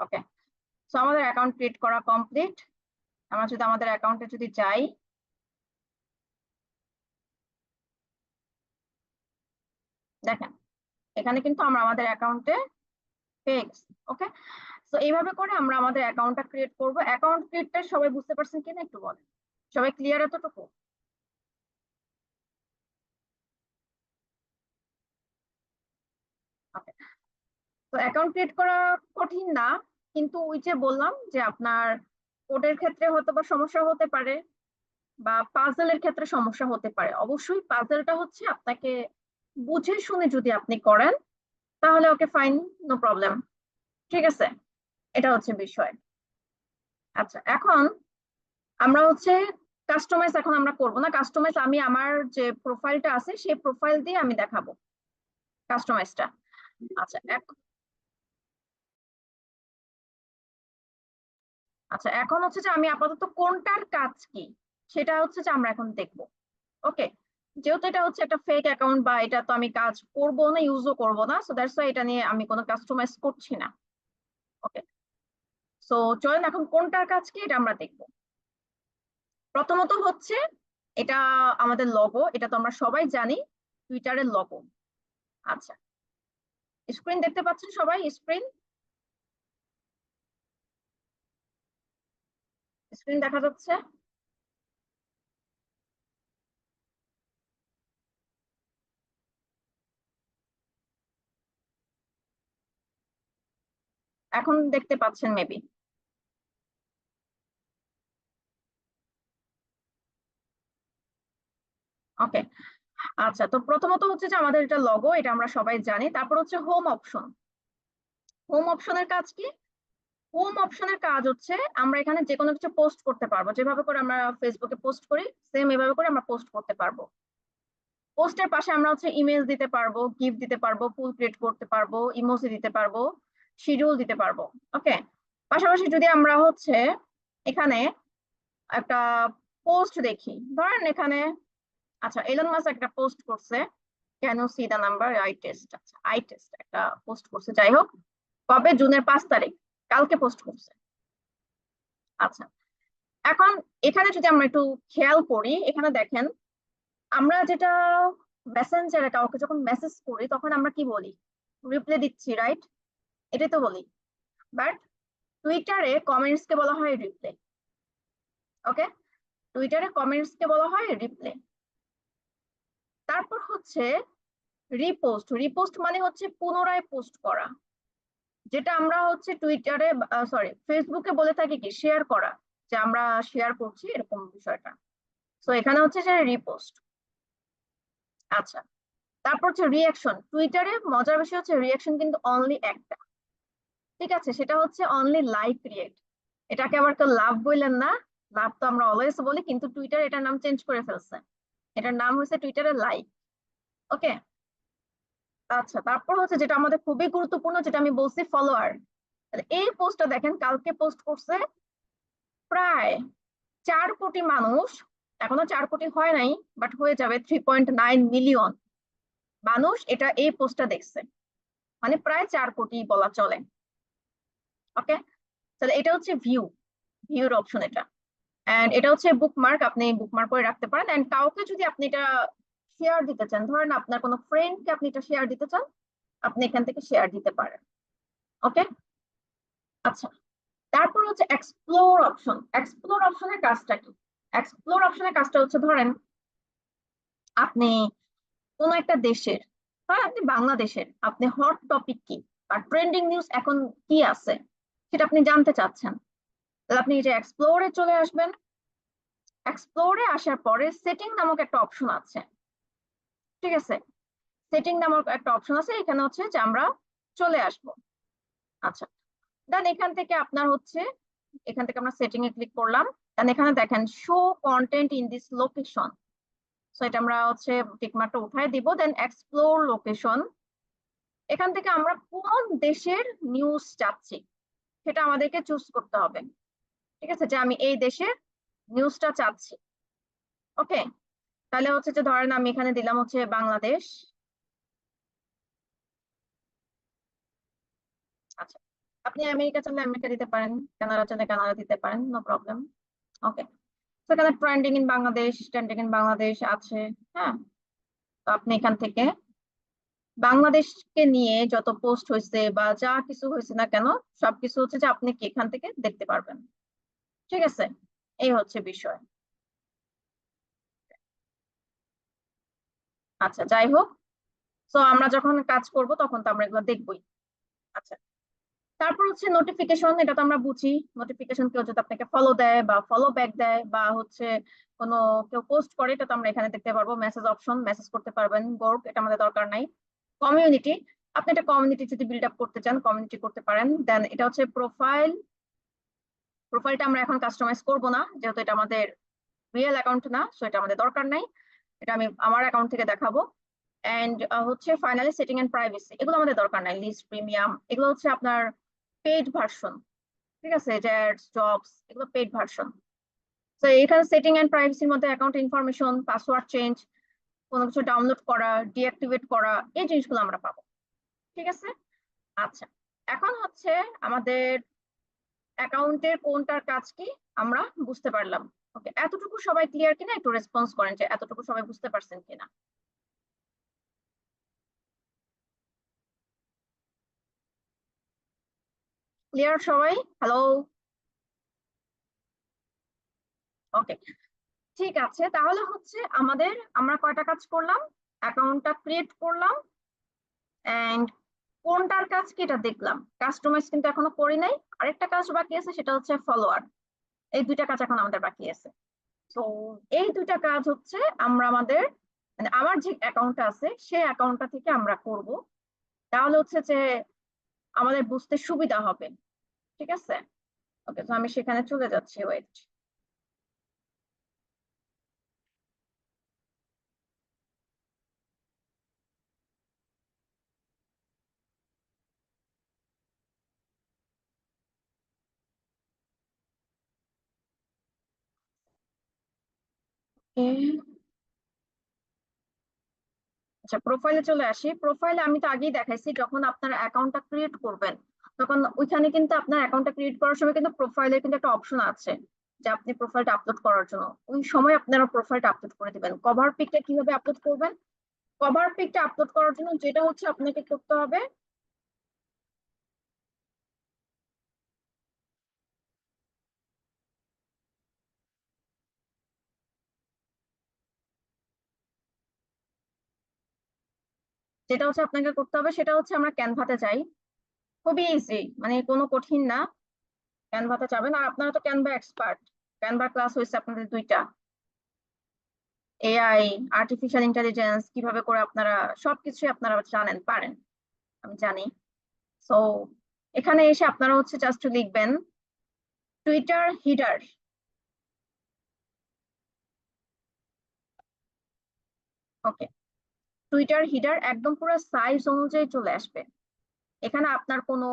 ওকে, তো আমাদের অ্যাকাউন্ট ক্রিয়েট করা কমপ্লিট। আমরা যদি আমাদের অ্যাকাউন্টে যদি যাই, দেখেন এখানে কিন্তু আমরা আমাদের অ্যাকাউন্টে পেয়ে গেছি। ওকে, তো এইভাবে করে আমরা আমাদের অ্যাকাউন্টটা ক্রিয়েট করব। অ্যাকাউন্ট ক্রিয়েটটা সবাই বুঝতে পারছেন কিনা একটু বলেন, সবাই ক্লিয়ার এতটুকু? ওকে, তো অ্যাকাউন্ট ক্রিয়েট করা কঠিন না, কিন্তু ওই যে বললাম যে আপনার কোডের ক্ষেত্রে হয়তো বা সমস্যা হতে পারে বা পাজলের ক্ষেত্রে সমস্যা হতে পারে। অবশ্যই পাজলটা হচ্ছে আপনাকে বুঝে শুনে যদি আপনি করেন তাহলে ওকে ফাইন, নো প্রবলেম। ঠিক আছে, এটা হচ্ছে বিষয়। আচ্ছা, এখন আমরা হচ্ছে কাস্টমাইজ এখন আমরা করব না। কাস্টমাইজ আমি আমার যে প্রোফাইলটা আছে সেই প্রোফাইল দিয়ে আমি দেখাবো কাস্টমাইজটা। আচ্ছা আচ্ছা, এখন হচ্ছে যে আমি আপাতত কোনটার কাজ কি সেটা হচ্ছে যে আমরা এখন দেখব। ওকে, যেহেতু এটা হচ্ছে একটা ফেক অ্যাকাউন্ট বা এটা তো আমি কাজ করব না, ইউজও করব না, সো দ্যাটস ওয়াই এটা নিয়ে আমি কোনো কাস্টমাইজ করছি না। ওকে, সো চলেন এখন কোনটার কাজ কি এটা আমরা দেখব। প্রথমত হচ্ছে এটা আমাদের লগো, এটা তো আমরা সবাই জানি, টুইটারের লগো। আচ্ছা, স্ক্রিন দেখতে পাচ্ছেন সবাই? স্ক্রিন স্ক্রিন দেখা যাচ্ছে? এখন দেখতে পাচ্ছেন মেবি। ওকে, আচ্ছা, তো প্রথমত হচ্ছে যে আমাদের এটা লগো, এটা আমরা সবাই জানি। তারপর হচ্ছে হোম অপশন। হোম অপশনের কাজ কি? হোম অপশনের কাজ হচ্ছে আমরা এখানে যে কোনো কিছু পোস্ট করতে পারবো, যেভাবে করে আমরা ফেসবুকে পোস্ট করি সেম এভাবে করে আমরা পোস্ট করতে পারবো। পোস্টের পাশে আমরা হচ্ছে ইমেজ দিতে পারবো, গিফট দিতে পারবো, পুল ক্রিয়েট করতে পারবো, ইমোজি দিতে পারবো, শিডিউল দিতে পারবো। ওকে, পাশাপাশি যদি আমরা হচ্ছে এখানে একটা পোস্ট দেখি, ধরেন এখানে আচ্ছা এলন মাস্ক একটা পোস্ট করছে, can you see the number eye test, আচ্ছা আই টেস্ট একটা পোস্ট করছে, যাই হোক কবে, জুনের 5 তারিখ, কালকে পোস্ট করছে। আচ্ছা, এখন এখানে যদি আমরা একটু খেয়াল করি, এখানে দেখেন আমরা যেটা মেসেঞ্জারে কাউকে যখন মেসেজ করি তখন আমরা কি বলি, রিপ্লাই দিচ্ছি, রাইট? এটাই তো বলি। বাট টুইটারে কমেন্টস কে বলা হয় রিপ্লাই। ওকে, টুইটারে কমেন্টস কে বলা হয় রিপ্লাই। তারপর হচ্ছে রিপোস্ট। রিপোস্ট মানে হচ্ছে পুনরায় পোস্ট করা, যেটা আমরা হচ্ছে টুইটারে সরি ফেসবুকে বলে থাকি কি শেয়ার করা, যে আমরা শেয়ার করছি এরকম বিষয়টা। তো এখানে হচ্ছে যে রিপোস্ট। আচ্ছা, তারপর হচ্ছে রিয়াকশন। টুইটারে মজার বিষয় হচ্ছে রিয়াকশন কিন্তু অনলি একটা, ঠিক আছে, সেটা হচ্ছে অনলি লাইক রিয়েক্ট। এটাকে আবার কেউ লাভ বললেন না, লাভ তো আমরা অলওয়েজ বলি, কিন্তু টুইটার এটার নাম চেঞ্জ করে ফেলছে, এটার নাম হচ্ছে টুইটারে লাইক। ওকে, আচ্ছা, তারপর হচ্ছে যেটা আমাদের খুবই গুরুত্বপূর্ণ, যেটা আমি বলছি ফলোয়ার। এই পোস্টটা দেখেন কালকে পোস্ট করছে প্রায় 4 কোটি মানুষ, এখনো 4 কোটি হয় নাই, বাট হয়ে যাবে 3.9 মিলিয়ন মানুষ এটা এই পোস্টটা দেখছে, মানে প্রায় 4 কোটি বলা চলে। ওকে, তাহলে এটা হচ্ছে ভিউর অপশন এটা। এন্ড এটা হচ্ছে বুকমার্ক, আপনি বুকমার্ক করে রাখতে পারেন। এন্ড কাউকে যদি আপনি এটা শেয়ার দিতে চান, ধরেন আপনার কোনো ফ্রেন্ডকে আপনি এটা শেয়ার দিতে চান, আপনি এখান থেকে শেয়ার দিতে পারেন। ওকে, আচ্ছা, তারপর হচ্ছে এক্সপ্লোর অপশন। এক্সপ্লোর অপশনের কাজটা কি? এক্সপ্লোর অপশনের কাজটা হচ্ছে ধরেন আপনি কোন একটা দেশের, হ্যাঁ আপনি বাংলাদেশের, আপনি হট টপিক কি আর ট্রেন্ডিং নিউজ এখন কি আছে সেটা আপনি জানতে চাচ্ছেন, তাহলে আপনি এই যে এক্সপ্লোরে চলে আসবেন। এক্সপ্লোরে আসার পরে সেটিং নামক একটা অপশন আছে, ঠিক আছে, সেটিং নামক একটা অপশন আছে, এখানে হচ্ছে যে আমরা চলে আসব। আচ্ছা, দেন এখান থেকে আপনার হচ্ছে, এখান থেকে আমরা সেটিং এ ক্লিক করলাম, দেন এখানে দেখেন show contained in this location. So এটা আমরা হচ্ছে টিকমার্কটা উঠাই দিব, দেন এক্সপ্লোর লোকেশন। এখান থেকে আমরা কোন দেশের নিউজ চাচ্ছি সেটা আমাদেরকে চুজ করতে হবে, ঠিক আছে, যে আমি এই দেশের নিউজটা চাচ্ছি। ওকে, তাহলে হচ্ছে যে ধরেন আমি এখানে দিলাম হচ্ছে বাংলাদেশ। আচ্ছা, আপনি আমেরিকা চাইলে আমেরিকা দিতে পারেন, কানাডা চাইলে কানাডা দিতে পারেন, নো প্রবলেম। ওকে, সেখানে trending in Bangladesh, trending in Bangladesh আছে। হ্যাঁ, তো আপনি এখান থেকে বাংলাদেশকে নিয়ে যত পোস্ট হয়েছে বা যা কিছু হয়েছে না কেন, সবকিছু হচ্ছে যে আপনি কি এখান থেকে দেখতে পারবেন, ঠিক আছে, এই হচ্ছে বিষয়। আচ্ছা, যাই হোক, তো আমরা যখন কাজ করব তখন তো আমরা এগুলো দেখবোই। আচ্ছা, তারপর হচ্ছে নোটিফিকেশন, এটা তো আমরা বুঝি। নোটিফিকেশন কেউ যদি আপনাকে ফলো দেয় বা ফলো ব্যাক দেয় বা হচ্ছে কোনো কেউ পোস্ট করে, এটা তো আমরা এখানে দেখতে পারবো। মেসেজ অপশন, মেসেজ করতে পারবেন। গ্রুপ, এটা আমাদের দরকার নাই। কমিউনিটি, আপনি একটা কমিউনিটি যদি বিল্ড আপ করতে চান কমিউনিটি করতে পারেন। দেন এটা হচ্ছে প্রোফাইল। প্রোফাইলটা আমরা এখন কাস্টমাইজ করব না, যেহেতু এটা আমাদের রিয়েল অ্যাকাউন্ট না, সো এটা আমাদের দরকার নাই, এটা আমি আমার অ্যাকাউন্ট থেকে দেখাবো। এন্ড হচ্ছে ফাইনালি সেটিং এন্ড প্রাইভেসি, এগুলো আমাদের দরকার নাই। লিস্ট, প্রিমিয়াম, এগুলো হচ্ছে আপনার পেইড ভার্সন, ঠিক আছে, জ্যাডস, জবস, এগুলো পেইড ভার্সন। তো এখানে সেটিং এন্ড প্রাইভেসির মধ্যে অ্যাকাউন্ট ইনফরমেশন, পাসওয়ার্ড চেঞ্জ, কোনো কিছু ডাউনলোড করা, ডিঅ্যাক্টিভেট করা, এই জিনিসগুলো আমরা পাবো, ঠিক আছে। আচ্ছা, এখন হচ্ছে আমাদের অ্যাকাউন্টের কোনটার কাজ কি আমরা বুঝতে পারলাম। ওকে, এতটুকু সবাই ক্লিয়ার কিনা একটু রেসপন্স করেন যে এতটুকু সবাই বুঝতে পারছেন কিনা। ক্লিয়ার সবাই? হ্যালো? ওকে, ঠিক আছে, তাহলে হচ্ছে আমাদের, আমরা কয়টা কাজ করলাম, অ্যাকাউন্টটা ক্রিয়েট করলাম, এন্ড কোনটার কাজ কি এটা দেখলাম, কাস্টমাইজ কিন্তু এখনো করি নাই। আরেকটা কাজ বাকি আছে, সেটা হচ্ছে ফলোয়ার। এই দুইটা কাজ এখন আমাদের বাকি আছে। তো এই দুইটা কাজ হচ্ছে আমরা আমাদের, মানে আমার যে অ্যাকাউন্টটা আছে সেই অ্যাকাউন্টটা থেকে আমরা করব, তাহলে হচ্ছে যে আমাদের বুঝতে সুবিধা হবে, ঠিক আছে। ওকে, তো আমি সেখানে চলে যাচ্ছি, ওয়েট। আচ্ছা, প্রোফাইলে চলে আসি। প্রোফাইলে আমি তো আগেই দেখাইছি, যখন আপনার অ্যাকাউন্টটা ক্রিয়েট করবেন তখন ওইখানে কিন্তু আপনার অ্যাকাউন্টটা ক্রিয়েট করার সময় কিন্তু প্রোফাইলে কিন্তু একটা অপশন আছে যে আপনি প্রোফাইলটা আপলোড করার জন্য, ওই সময় আপনারা প্রোফাইলটা আপলোড করে দিবেন। কভার পিকটা কিভাবে আপলোড করবেন? কভার পিকটা আপলোড করার জন্য যেটা হচ্ছে আপনাকে করতে হবে, সেটা হচ্ছে আমরা ক্যানভাতে যাই। খুবই ইজি, মানে কোনো কঠিন না। ক্যানভাতে যাবেন, আর আপনারা তো ক্যানভা এক্সপার্ট, ক্যানভা ক্লাস হয়েছে আপনাদের দুইটা। এআই, আর্টিফিশিয়াল ইন্টেলিজেন্স কিভাবে করে আপনারা সবকিছুই আপনারা জানেন, পারেন, আমি জানি। সো এখানে এসে আপনারা হচ্ছে জাস্ট লিখবেন টুইটার হিডার। ওকে, টুইটার হিডার একদম পুরো সাইজ অনুযায়ী চলে আসবে। এখানে আপনার কোনো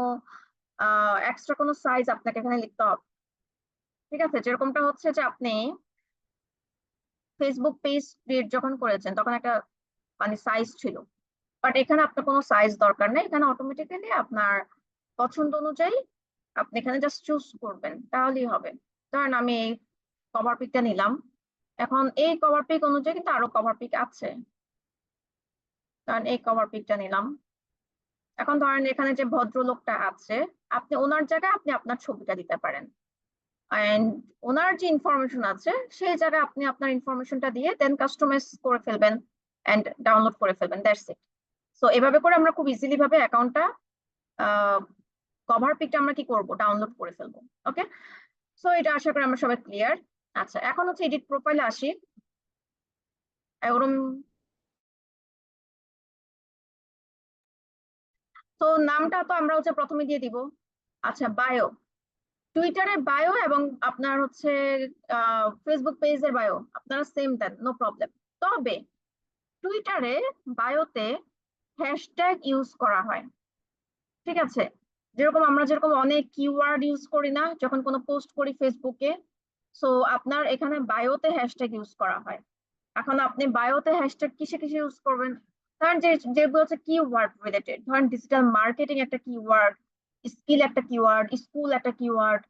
এক্সট্রা কোনো সাইজ আপনাকে এখানে লিখতে হবে। ঠিক আছে, যেরকমটা হচ্ছে যে আপনি ফেসবুক পেজ ক্রিয়েট যখন করেছেন তখন একটা মানে সাইজ ছিল, বাট এখানে আপনার কোনো সাইজ দরকার নেই। এখানে অটোমেটিক্যালি আপনার পছন্দ অনুযায়ী আপনি এখানে জাস্ট চুজ করবেন, তাহলেই হবে। ধরেন আমি এই কভার পিকটা নিলাম, এখন এই কভার পিক অনুযায়ী কিন্তু আরো কভার পিক আছে, কারণ এই কভার পিকটা নিলাম। এখন ধরেন এখানে যে ভদ্রলোকটা আছে, আপনি ওনার জায়গায় আপনি আপনার ছবিটা দিতে পারেন, এন্ড ওনার যে ইনফরমেশন আছে সেই জায়গায় আপনি আপনার ইনফরমেশনটা দিয়ে দেন কাস্টমাইজ করে ফেলবেন এন্ড ডাউনলোড করে ফেলবেন, দ্যাটস ইট। সো এভাবে করে আমরা খুব ইজিলি ভাবে অ্যাকাউন্টটা, কভার পিকটা আমরা কি করব, ডাউনলোড করে ফেলবো। ওকে, সো এটা আশা করি আমরা সবাই ক্লিয়ার। আচ্ছা, এখন হচ্ছে এডিট প্রোফাইলে আসি। ওরম, তো নামটা তো আমরা হচ্ছে প্রথমে দিয়ে দিব। আচ্ছা, বায়ো, টুইটারে বায়ো এবং আপনার হচ্ছে ফেসবুক পেজের বায়ো আপনারা সেম দেন, নো প্রবলেম। তবে টুইটারে বায়োতে হ্যাশট্যাগ ইউজ করা হয়। ঠিক আছে, যেরকম অনেক কিওয়ার্ড ইউজ করি না যখন কোনো পোস্ট করি ফেসবুকে, সো আপনার এখানে বায়োতে হ্যাশট্যাগ ইউজ করা হয়। এখন আপনি বায়োতে হ্যাশট্যাগ কিসে কিসে ইউজ করবেন? ধরেন যেগুলো হচ্ছে কিওয়ার্ড রিলেটেড, ধরেন ডিজিটাল মার্কেটিং একটা কিওয়ার্ড, স্কিল একটা কিওয়ার্ড, স্কুল একটা কিওয়ার্ড,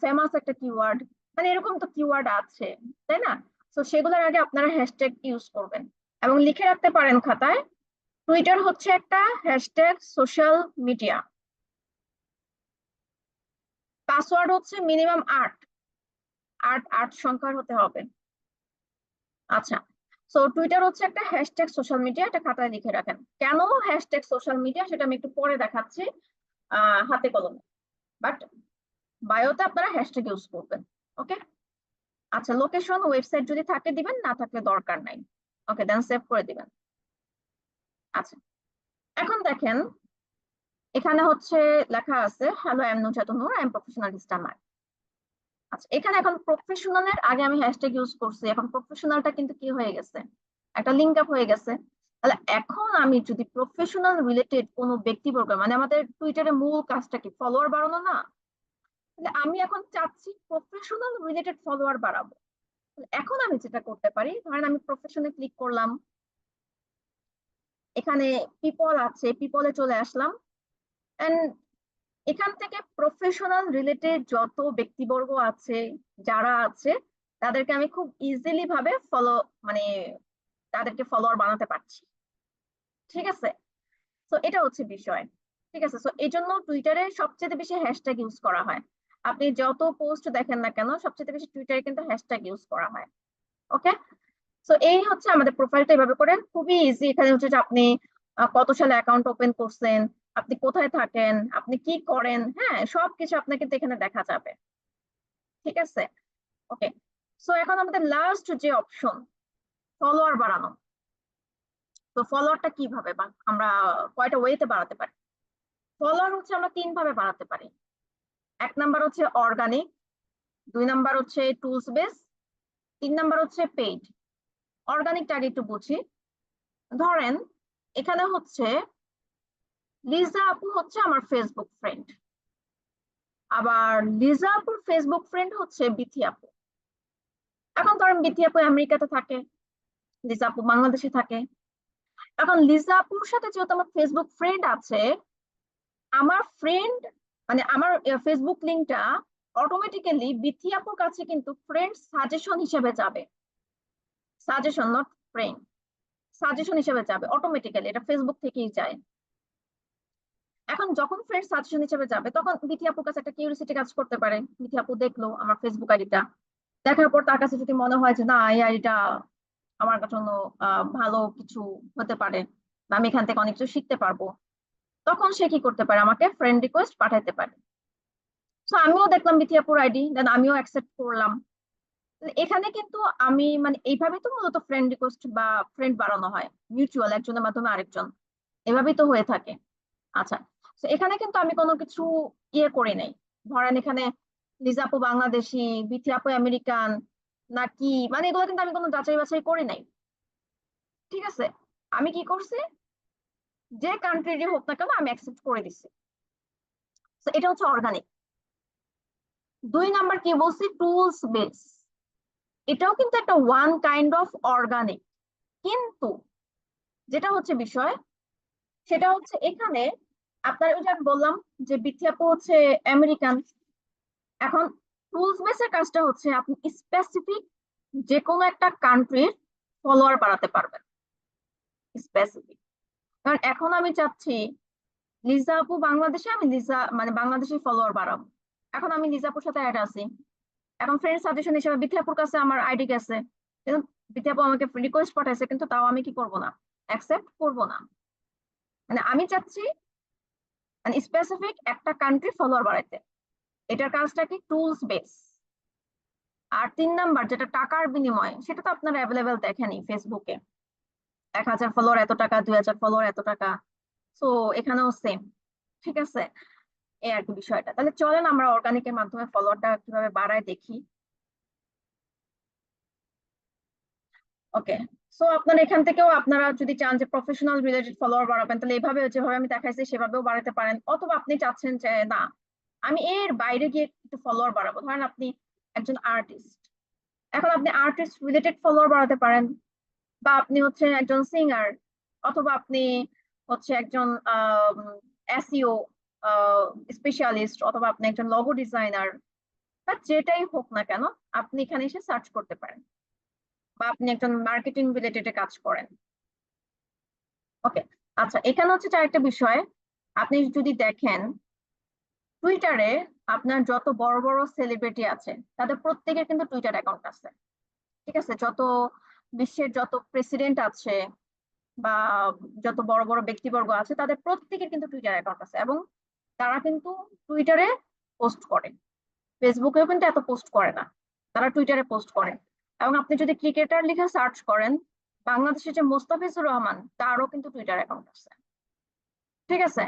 ফেমাস একটা কিওয়ার্ড, মানে এরকম তো কিওয়ার্ড আছে, তাই না? তো সেগুলোর আগে আপনারা হ্যাশট্যাগ ইউজ করবেন এবং লিখে রাখতে পারেন খাতায়, টুইটার হচ্ছে একটা হ্যাশট্যাগ সোশ্যাল মিডিয়া। পাসওয়ার্ড হচ্ছে মিনিমাম 8, 8 সংখ্যার হতে হবে। আচ্ছা, সো টুইটার হচ্ছে একটা হ্যাশট্যাগ সোশ্যাল মিডিয়া, এটা খাতায় লিখে রাখেন। কেন হ্যাশট্যাগ সোশ্যাল মিডিয়া সেটা আমি একটু পরে দেখাচ্ছি হাতে কলমে, বাট বায়োতে আপনারা হ্যাশট্যাগ ইউজ করবেন। ওকে, আচ্ছা, লোকেশন ওয়েবসাইট যদি থাকে দিবেন, না থাকলে দরকার নাই। ওকে, দেন সেভ করে দিবেন। আচ্ছা, এখন দেখেন এখানে হচ্ছে লেখা আছে hello, I am Nujatun Noor, I am professional digital. আচ্ছা, এখানে এখন প্রফেশনালের আগে আমি হ্যাশট্যাগ ইউজ করছি, এখন প্রফেশনালটা কিন্তু কি হয়ে গেছে, একটা লিঙ্ক আপ হয়ে গেছে। তাহলে এখন আমি যদি প্রফেশনাল রিলেটেড কোনো ব্যক্তিবর্গ, মানে আমাদের টুইটারে মূল কাজটা কি ফলোয়ার বাড়ানো না, তাহলে আমি এখন চাচ্ছি প্রফেশনাল রিলেটেড ফলোয়ার বাড়াবো। তাহলে এখন আমি যেটা করতে পারি, ধরেন আমি প্রফেশনে ক্লিক করলাম, এখানে পিপল আছে, পিপলে চলে আসলাম, এন্ড এখান থেকে প্রফেশনাল রিলেটেড যত ব্যক্তিবর্গ আছে, যারা আছে, তাদেরকে আমি খুব ইজিলি ভাবে ফলো, মানে তাদেরকে ফলোয়ার বানাতে পারছি। ঠিক আছে, তো এটা হচ্ছে বিষয়। ঠিক আছে, তো এই জন্য টুইটারে সবচেয়ে বেশি হ্যাশট্যাগ ইউজ করা হয়। আপনি যত পোস্ট দেখেন না কেন, সবচেয়ে বেশি টুইটারে কিন্তু হ্যাশট্যাগ ইউজ করা হয়। ওকে, তো এই হচ্ছে আমাদের প্রোফাইলটা এভাবে করে খুবই ইজি। এখানে হচ্ছে যে আপনি কত সালে অ্যাকাউন্ট ওপেন করছেন, আপনি কোথায় থাকেন, আপনি কি করেন, হ্যাঁ সবকিছু আপনাকে কিন্তু এখানে দেখা যাবে। ঠিক আছে, ওকে, সো এখন আমাদের লাস্ট যে অপশন, ফলোয়ার বাড়ানো। তো ফলোয়ারটা কিভাবে আমরা কয়টা ওয়েতে বাড়াতে পারি? ফলোয়ার হচ্ছে আমরা 3 ভাবে বাড়াতে পারি। 1 নাম্বার হচ্ছে অর্গানিক, 2 নাম্বার হচ্ছে টুলস বেস, 3 নাম্বার হচ্ছে পেইড। অর্গানিকটা আগে একটু বুঝি। ধরেন এখানে হচ্ছে লিজা আপু হচ্ছে আমার ফেসবুক ফ্রেন্ড, আবার লিজা আপুর ফেসবুক ফ্রেন্ড হচ্ছে বিথি আপু। এখন ধরেন বিথি আপু আমেরিকাতে থাকে, লিজা আপু বাংলাদেশে থাকে। এখন লিজা আপুর সাথে যেহেতু আমার ফেসবুক ফ্রেন্ড আছে, আমার ফ্রেন্ড মানে আমার ফেসবুক লিঙ্কটা অটোমেটিক্যালি বিথি আপুর কাছে কিন্তু ফ্রেন্ড সাজেশন হিসেবে যাবে। সাজেশন, নট ফ্রেন্ড, সাজেশন হিসেবে যাবে অটোমেটিক্যালি, এটা ফেসবুক থেকেই যায়। এখন যখন ফ্রেন্ড সাজেশন হিসেবে যাবে তখন বিথি আপুর কাছে একটা কিউরিসিটি কাজ করতে পারে। বিথি আপু দেখলো আমার ফেসবুক আইডিটা, দেখার পর তার কাছে যদি মনে হয় যে না এই আইডিটা আমার জন্য ভালো কিছু হতে পারে, বা আমি এখান থেকে অনেক কিছু শিখতে পারবো, তখন সে কি করতে পারে, আমাকে ফ্রেন্ড রিকোয়েস্ট পাঠাতে পারে। তো আমিও দেখলাম বিথিয়াপুর আইডি, দেন আমিও অ্যাকসেপ্ট করলাম। তো এখানে কিন্তু আমি মানে এইভাবে তো মূলত ফ্রেন্ড রিকোয়েস্ট বা ফ্রেন্ড বাড়ানো হয়, মিউচুয়াল একজনের মাধ্যমে আরেকজন, এভাবেই তো হয়ে থাকে। আচ্ছা, তো এখানে কিন্তু আমি কোনো কিছু ইয়ে করি নাই। ধরেন এখানে লিজা আপু বাংলাদেশি, বিথি আপু আমেরিকান নাকি, মানে এগুলো কিন্তু আমি কোনো যাচাই বাছাই করি নাই। ঠিক আছে, আমি কি করছি, যে কান্ট্রিরই হোক না কেন আমি অ্যাকসেপ্ট করে দিচ্ছি। তো এটা হচ্ছে অর্গানিক। 2 নাম্বার কি বলছি, টুলস বেস, এটাও কিন্তু একটা ওয়ান কাইন্ড অফ অর্গানিক। কিন্তু যেটা হচ্ছে বিষয়, সেটা হচ্ছে এখানে আপনার ওই যে আমি বললাম যে বিথি আপু হচ্ছে আমেরিকান। এখন টুলস বেসের কাজটা হচ্ছে আপনি স্পেসিফিক যে কোনো একটা কান্ট্রির ফলোয়ার বাড়াতে পারবেন, স্পেসিফিক। কারণ এখন আমি চাচ্ছি লিজা আপু বাংলাদেশে, আমি লিজা মানে বাংলাদেশি ফলোয়ার বাড়াবো। এখন আমি লিজা আপুর সাথে অ্যাড আছি, এখন ফ্রেন্ড সাজেশন হিসেবে বিথিয়াপুর কাছে আমার আইডি গেছে, কিন্তু বিথিয়াপু আমাকে রিকোয়েস্ট পাঠাইছে, কিন্তু তাও আমি কি করব না, অ্যাকসেপ্ট করব না। মানে আমি চাচ্ছি মানে স্পেসিফিক একটা কান্ট্রি ফলোয়ার বাড়াইতে, এটার কাজটা কি টুলস বেস। আর 3 নাম্বার যেটা টাকার বিনিময়, সেটা তো আপনারা অ্যাভেলেবেল দেখেনি ফেসবুকে, 1,000 ফলোয়ার এত টাকা, 2,000 ফলোয়ার এত টাকা। তো এখানেও সেম। ঠিক আছে, এই আর কি বিষয়টা। তাহলে চলেন আমরা অর্গানিকের মাধ্যমে ফলোয়ারটা কিভাবে বাড়ায় দেখি। ওকে, সো আপনারা এখান থেকেও আপনারা যদি চান যে প্রফেশনাল রিলেটেড ফলোয়ার বাড়াবেন, তাহলে এইভাবে যেভাবে আমি দেখাইছি সেভাবেও বাড়াতে পারেন। অথবা আপনি চাচ্ছেন যে না আমি এর বাইরে গিয়ে একটু ফলোয়ার বাড়াবো, ধরেন আপনি একজন আর্টিস্ট, এখন আপনি আর্টিস্ট রিলেটেড ফলোয়ার বাড়াতে পারেন। বা আপনি হচ্ছে একজন সিঙ্গার, অথবা আপনি হচ্ছে একজন এসইও স্পেশালিস্ট, অথবা আপনি একজন লোগো ডিজাইনার, বা যেটাই হোক না কেন আপনি এখানে এসে সার্চ করতে পারেন। বা আপনি একজন মার্কেটিং রিলেটেড কাজ করেন। ওকে, আচ্ছা এখানে হচ্ছে আরেকটা বিষয়, আপনি যদি দেখেন টুইটারে আপনার যত বড় বড় সেলিব্রিটি আছে তাদের প্রত্যেকের কিন্তু টুইটার অ্যাকাউন্ট আছে। ঠিক আছে, যত বিশ্বের যত প্রেসিডেন্ট আছে বা যত বড় বড় ব্যক্তিবর্গ আছে তাদের প্রত্যেকের কিন্তু টুইটার অ্যাকাউন্ট আছে, এবং তারা কিন্তু টুইটারে পোস্ট করে। ফেসবুকেও কিন্তু এত পোস্ট করে না, তারা টুইটারে পোস্ট করে। এবং আপনি যদি ক্রিকেটার লিখে সার্চ করেন, বাংলাদেশের যে মোস্তাফিজুর রহমান, তারও কিন্তু টুইটার অ্যাকাউন্ট আছে। ঠিক আছে,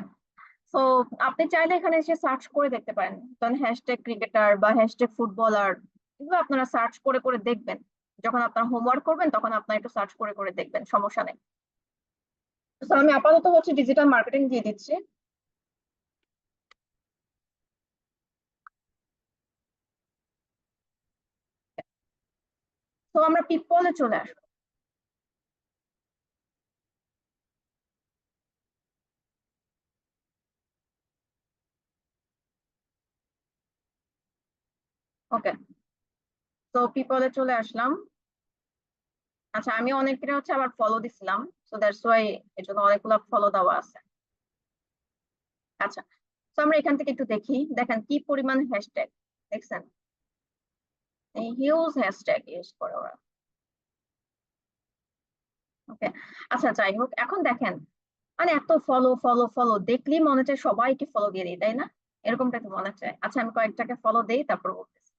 তো আপনি চাইলে এখানে এসে সার্চ করে দেখতে পারেন, কারণ হ্যাশট্যাগ ক্রিকেটার বা হ্যাশট্যাগ ফুটবলার, এগুলো আপনারা সার্চ করে করে দেখবেন। যখন আপনার হোমওয়ার্ক করবেন তখন আপনারা একটু সার্চ করে করে দেখবেন, সমস্যা নেই। তো আমি আপাতত হচ্ছে ডিজিটাল মার্কেটিং দিয়ে দিচ্ছি। তো আমরা পিপলে চলে আসবো। ওকে, তো পিপলে চলে আসলাম। আচ্ছা, আমি অনেকের হচ্ছে আবার ফলো দিছিলাম, সো দ্যাটস ওয়াই এর জন্য অনেকগুলো ফলো দেওয়া আছে। আচ্ছা, তো আমরা এখান থেকে একটু দেখি, দেখেন কি পরিমাণ হ্যাশট্যাগ দেখছেন, হিউজ হ্যাশট্যাগ ইউজ করে ওরা। ওকে, আচ্ছা যাই হোক, এখন দেখেন মানে এত ফলো ফলো ফলো দেখলেই মনে চায় সবাইকে ফলো দিয়ে দিই, তাই না? এরকমটা তো মনে চায়। আচ্ছা আমি কয়েকটাকে ফলো দেই তারপর বলতেছি।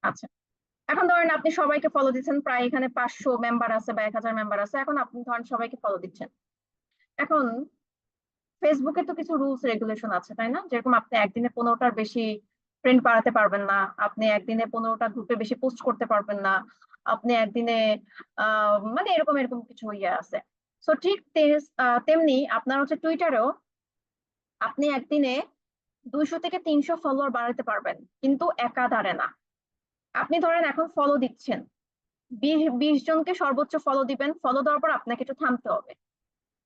আচ্ছা, এখন ধরেন আপনি সবাইকে ফলো দিচ্ছেন, প্রায় এখানে 500 মেম্বার আছে বা 1,000 মেম্বার আছে, এখন আপনি ধরেন সবাইকে ফলো দিচ্ছেন। এখন ফেসবুকে তো কিছু রুলস রেগুলেশন আছে, তাই না? যেরকম আপনি একদিনে 15টার বেশি ফ্রেন্ড বাড়াতে পারবেন না, আপনি একদিনে 15টা গ্রুপে বেশি পোস্ট করতে পারবেন না, আপনি একদিনে মানে এরকম এরকম কিছু ইয়ে আছে। তো ঠিক তেমনি আপনার হচ্ছে টুইটারেও আপনি একদিনে 200 থেকে 300 ফলোয়ার বাড়াতে পারবেন, কিন্তু একাধারে না। আপনি ধরেন এখন ফলো দিচ্ছেন, 20 জনকে সর্বোচ্চ ফলো দিবেন, ফলো দেওয়ার পর আপনাকে একটু থামতে হবে,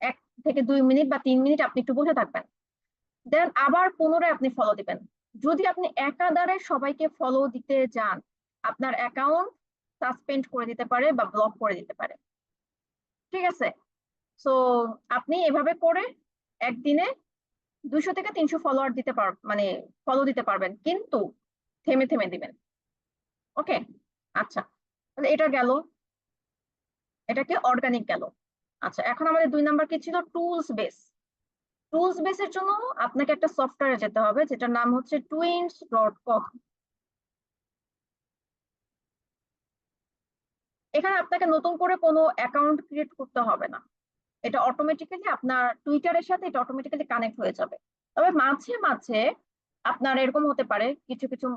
1 থেকে 2 মিনিট বা 3 মিনিট আপনি একটু বসে থাকবেন, দেন আবার পুনরায় আপনি ফলো দিবেন। যদি আপনি একাধারে সবাইকে ফলো দিতে যান, আপনার অ্যাকাউন্ট সাসপেন্ড করে দিতে পারে বা ব্লক করে দিতে পারে। ঠিক আছে? সো আপনি এভাবে করে একদিনে 200 থেকে 300 ফলোয়ার দিতে মানে ফলো দিতে পারবেন, কিন্তু থেমে থেমে দিবেন। ওকে, আচ্ছা, তাহলে এটা গেল, এটা কি অর্গানিক গেল। আচ্ছা, এখন আমাদের 2 নাম্বার কি ছিল? Tools base. টুলস বেসের জন্য আপনাকে একটা সফটওয়্যারে যেতে হবে, যেটার নাম হচ্ছে twins.com। এখানে আপনাকে নতুন করে কোনো অ্যাকাউন্ট ক্রিয়েট করতে হবে না, এটা অটোমেটিক্যালি আপনার টুইটারের সাথে এটা অটোমেটিক্যালি কানেক্ট হয়ে যাবে। তবে মাঝে মাঝে আপনার এরকম হতে পারে কিছু কিছু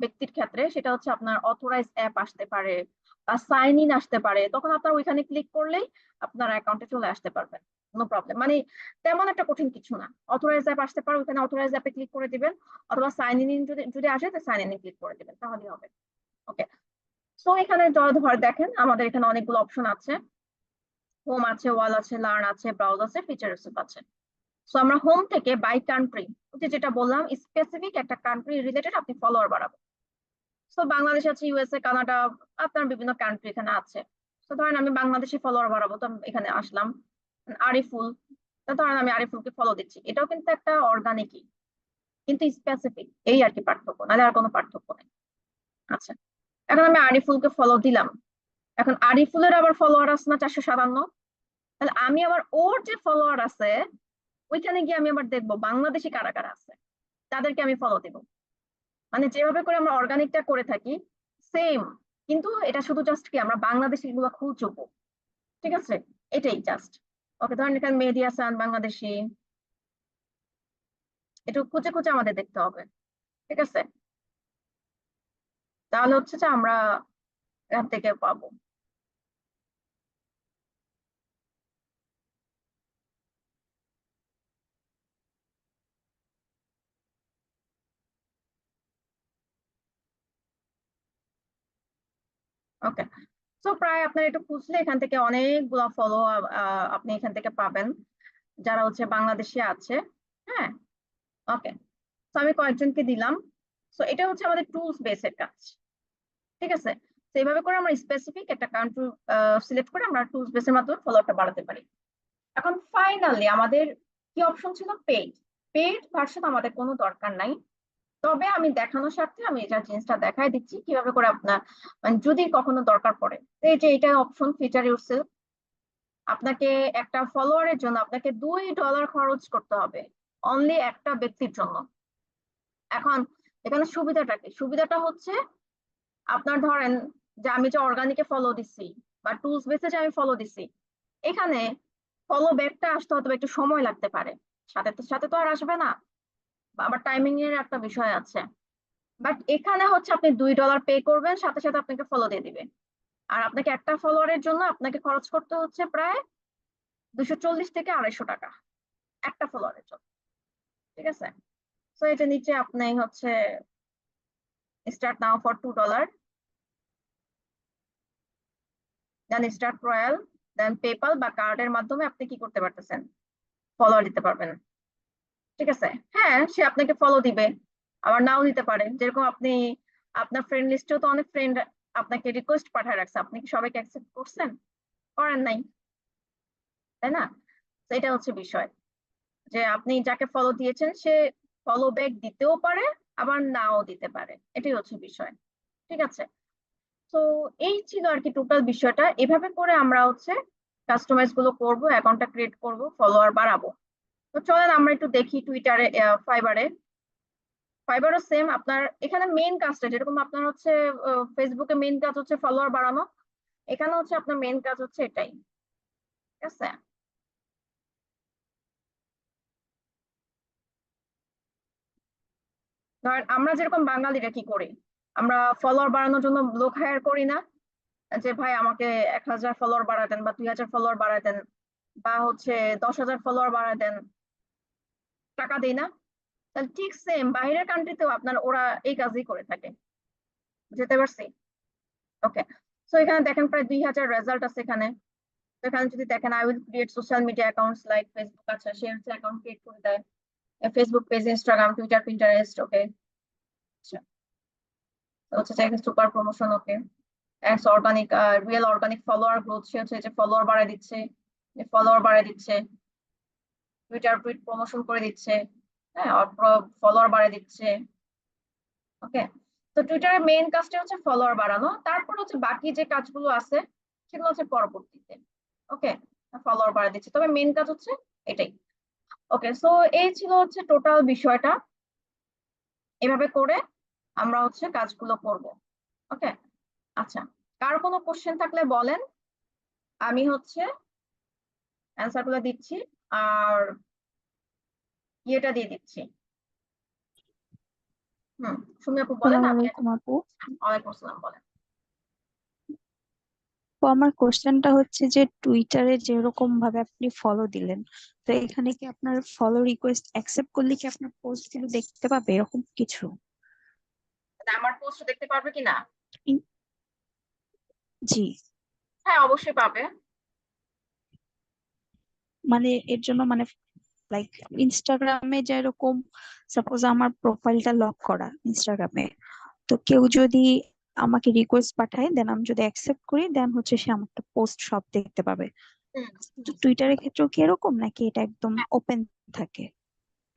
ব্যক্তির ক্ষেত্রে, সেটা হচ্ছে আপনার অথরাইজ অ্যাপ আসতে পারে বা সাইন ইন আসতে পারে, তখন আপনার ওইখানে ক্লিক করলেই আপনার অ্যাকাউন্টে চলে আসতে পারবেন, নো প্রবলেম। মানে তেমন একটা কঠিন কিছু না, অথরাইজ অ্যাপ আসতে পারে, ওইখানে অথরাইজ অ্যাপে ক্লিক করে দিবেন, অথবা সাইন ইন যদি যদি আসে তো সাইন ইন ক্লিক করে দিবেন, তাহলেই হবে। ওকে, সো এখানে ধর দেখেন আমাদের এখানে অনেকগুলো অপশন আছে, হোম আছে, ওয়াল আছে, লার্ন আছে, ব্রাউজ আছে, ফিচার আছে। সো আমরা হোম থেকে বাই কান্ট্রি, যেটা বললাম স্পেসিফিক একটা কান্ট্রি রিলেটেড আপনি ফলোয়ার বাড়াবো। সো বাংলাদেশ আছে, ইউএসএ, কানাডা, আপনার বিভিন্ন কান্ট্রি এখানে আছে। তো ধরেন আমি বাংলাদেশি ফলোয়ার বাড়াবো, তো আমি এখানে আসলাম। আরিফুল, তো ধরেন আমি আরিফুলকে ফলো দিচ্ছি, এটাও কিন্তু একটা অর্গানিকই, কিন্তু স্পেসিফিক, এই আর কি পার্থক্য, নাহলে আর কোনো পার্থক্য নেই। আচ্ছা, এখন আমি আরিফুলকে ফলো দিলাম, এখন আরিফুলের আবার ফলোয়ার আছে না 457, তাহলে আমি আবার ওর যে ফলোয়ার আছে ওইখানে গিয়ে আমি আবার দেখবো বাংলাদেশি কারা কারা আছে, তাদেরকে আমি ফলো দিব। মানে যেভাবে করে আমরা অর্গানিকটা করে থাকি সেম, কিন্তু এটা শুধু জাস্ট কি আমরা বাংলাদেশি গুলো খুঁজবো। ঠিক আছে, এটাই জাস্ট। ওকে, ধরেন এখানে মেহেদী হাসান বাংলাদেশি, একটু খুঁজে খুঁজে আমাদের দেখতে হবে। ঠিক আছে, তাহলে হচ্ছে যে আমরা এখান থেকে পাবো। ওকে, তো প্রায় আপনার একটু খুঁজলে এখান থেকে অনেকগুলা ফলো আপনি এখান থেকে পাবেন, যারা হচ্ছে বাংলাদেশে আছে। হ্যাঁ, ওকে, তো আমি কয়েকজনকে দিলাম। তো এটা হচ্ছে আমাদের টুলস বেসের কাজ। ঠিক আছে, তো এইভাবে করে আমরা স্পেসিফিক একটা কান্ট্রি সিলেক্ট করে আমরা টুলস বেসের মাধ্যমে ফলোআপটা বাড়াতে পারি। এখন ফাইনালি আমাদের কি অপশন ছিল? পেইড। পেইড ভার্সন আমাদের কোনো দরকার নাই, তবে আমি দেখানোর স্বার্থে আমি এটা জিনিসটা দেখাই দিচ্ছি কিভাবে করে আপনার মানে যদি কখনো দরকার পড়ে। তো এই যে এটা অপশন, ফিচার ইউরসেলফ, আপনাকে একটা ফলোয়ারের জন্য আপনাকে $2 খরচ করতে হবে, অনলি একটা ব্যক্তির জন্য। এখন এখানে সুবিধাটা কি? সুবিধাটা হচ্ছে আপনার ধরেন যে আমি যে অর্গানিকে ফলো দিচ্ছি বা টুলস বেসে যে আমি ফলো দিচ্ছি, এখানে ফলো ব্যাকটা আসতে হয়তো একটু সময় লাগতে পারে, সাথে সাথে তো আর আসবে না, বা আবার টাইমিং এর একটা বিষয় আছে। বাট এখানে হচ্ছে আপনি $2 পে করবেন, সাথে সাথে আপনাকে ফলো দিয়ে দিবে। আর আপনাকে একটা ফলোয়ারের জন্য আপনাকে খরচ করতে হচ্ছে প্রায় 240 থেকে 250 টাকা একটা ফলোয়ারের জন্য। ঠিক আছে, তো এটা নিচে আপনি হচ্ছে start now for $2, then start royal, then PayPal বা কার্ডের মাধ্যমে আপনি কি করতে পারতেছেন? ফলোয়ার দিতে পারবেন। ঠিক আছে, হ্যাঁ, সে আপনাকে ফলো দিবে, আবার নাও দিতে পারে। যেরকম আপনি আপনার ফ্রেন্ড লিস্টেও তো অনেক ফ্রেন্ড আপনাকে রিকোয়েস্ট পাঠায় রাখছে, আপনি কি সবাইকে অ্যাকসেপ্ট করছেন? করেন নাই, তাই না? তো এটা হচ্ছে বিষয়, যে আপনি যাকে ফলো দিয়েছেন সে ফলো ব্যাক দিতেও পারে, আবার নাও দিতে পারে, এটাই হচ্ছে বিষয়। ঠিক আছে, তো এই ছিল আর কি টোটাল বিষয়টা। এভাবে করে আমরা হচ্ছে কাস্টমাইজ গুলো করব, অ্যাকাউন্টটা ক্রিয়েট করব, ফলোয়ার বাড়াবো। তো চলেন আমরা একটু দেখি টুইটারে, ফাইবারে। ফাইবারও সেম, আপনার এখানে মেইন কাজটা যেরকম আপনার হচ্ছে ফেসবুকে মেইন কাজ হচ্ছে ফলোয়ার বাড়ানো, এখানে হচ্ছে আপনার মেইন কাজ হচ্ছে এটাই। ঠিক আছে, ধরেন আমরা যেরকম বাঙালিরা কি করি, আমরা ফলোয়ার বাড়ানোর জন্য লোক হায়ার করি না, যে ভাই আমাকে 1000 ফলোয়ার বাড়ায় দেন বা 2000 ফলোয়ার বাড়ায় দেন, বা হচ্ছে 10,000 ফলোয়ার বাড়ায় দেন। টাকা দেই না? তাহলে ঠিক সেম বাইরের কান্ট্রিতেও আপনার ওরা এই কাজই করে থাকে। বুঝতে পারছি? ওকে। সো এখানে দেখেন প্রায় 2000 রেজাল্ট আছে এখানে। তো এখানে যদি দেখেন I will create social media accounts like Facebook, আচ্ছা সে হচ্ছে অ্যাকাউন্ট ক্রিয়েট করে দেয়, Facebook page, Instagram, Twitter, Pinterest. Okay, আচ্ছা। তো হচ্ছে super promotion. Okay, organic, real organic follower growth, সে হচ্ছে যে ফলোয়ার বাড়ায় দিচ্ছে, ফলোয়ার বাড়ায় দিচ্ছে, টুইটার টুইট প্রমোশন করে দিচ্ছে, হ্যাঁ, ফলোয়ার বাড়ায় দিচ্ছে। ওকে। তো টুইটারের মেইন কাজটা হচ্ছে ফলোয়ার বাড়ানো, তারপর হচ্ছে বাকি যে কাজগুলো আছে সেগুলো হচ্ছে পরবর্তীতে। ওকে, ফলোয়ার বাড়ায় দিচ্ছে, তবে মেইন কাজ হচ্ছে এটাই। ওকে, সো এই ছিল হচ্ছে টোটাল বিষয়টা। এভাবে করে আমরা হচ্ছে কাজগুলো করব। ওকে, আচ্ছা, কার কোনো কোশ্চেন থাকলে বলেন, আমি হচ্ছে অ্যান্সার গুলো দিচ্ছি আর ইয়েটা দিয়ে দিচ্ছি। সুমি আপু বলেন, আসসালামু আমি আলাইকুম আপু। ওয়ালাইকুম আসসালাম, বলেন। তো আমার কোশ্চেনটা হচ্ছে যে টুইটারে যেরকম ভাবে আপনি ফলো দিলেন, তো এখানে কি আপনার ফলো রিকোয়েস্ট অ্যাকসেপ্ট করলে কি আপনার পোস্ট গুলো দেখতে পাবে এরকম কিছু? আমার পোস্ট দেখতে পারবে কিনা? ইন- জি। হ্যাঁ, অবশ্যই পাবে। মানে এর জন্য মানে লাইক ইনস্টাগ্রামে যেরকম, সাপোজ আমার প্রোফাইলটা লক করা ইনস্টাগ্রামে, তো কেউ যদি আমাকে রিকোয়েস্ট পাঠায়, দেন আমি যদি অ্যাকসেপ্ট করি, দেন হচ্ছে সে আমার পোস্ট সব দেখতে পাবে। হুম, তো টুইটারের ক্ষেত্রেও কি এরকম, নাকি এটা একদম হ্যাঁ, ওপেন থাকে?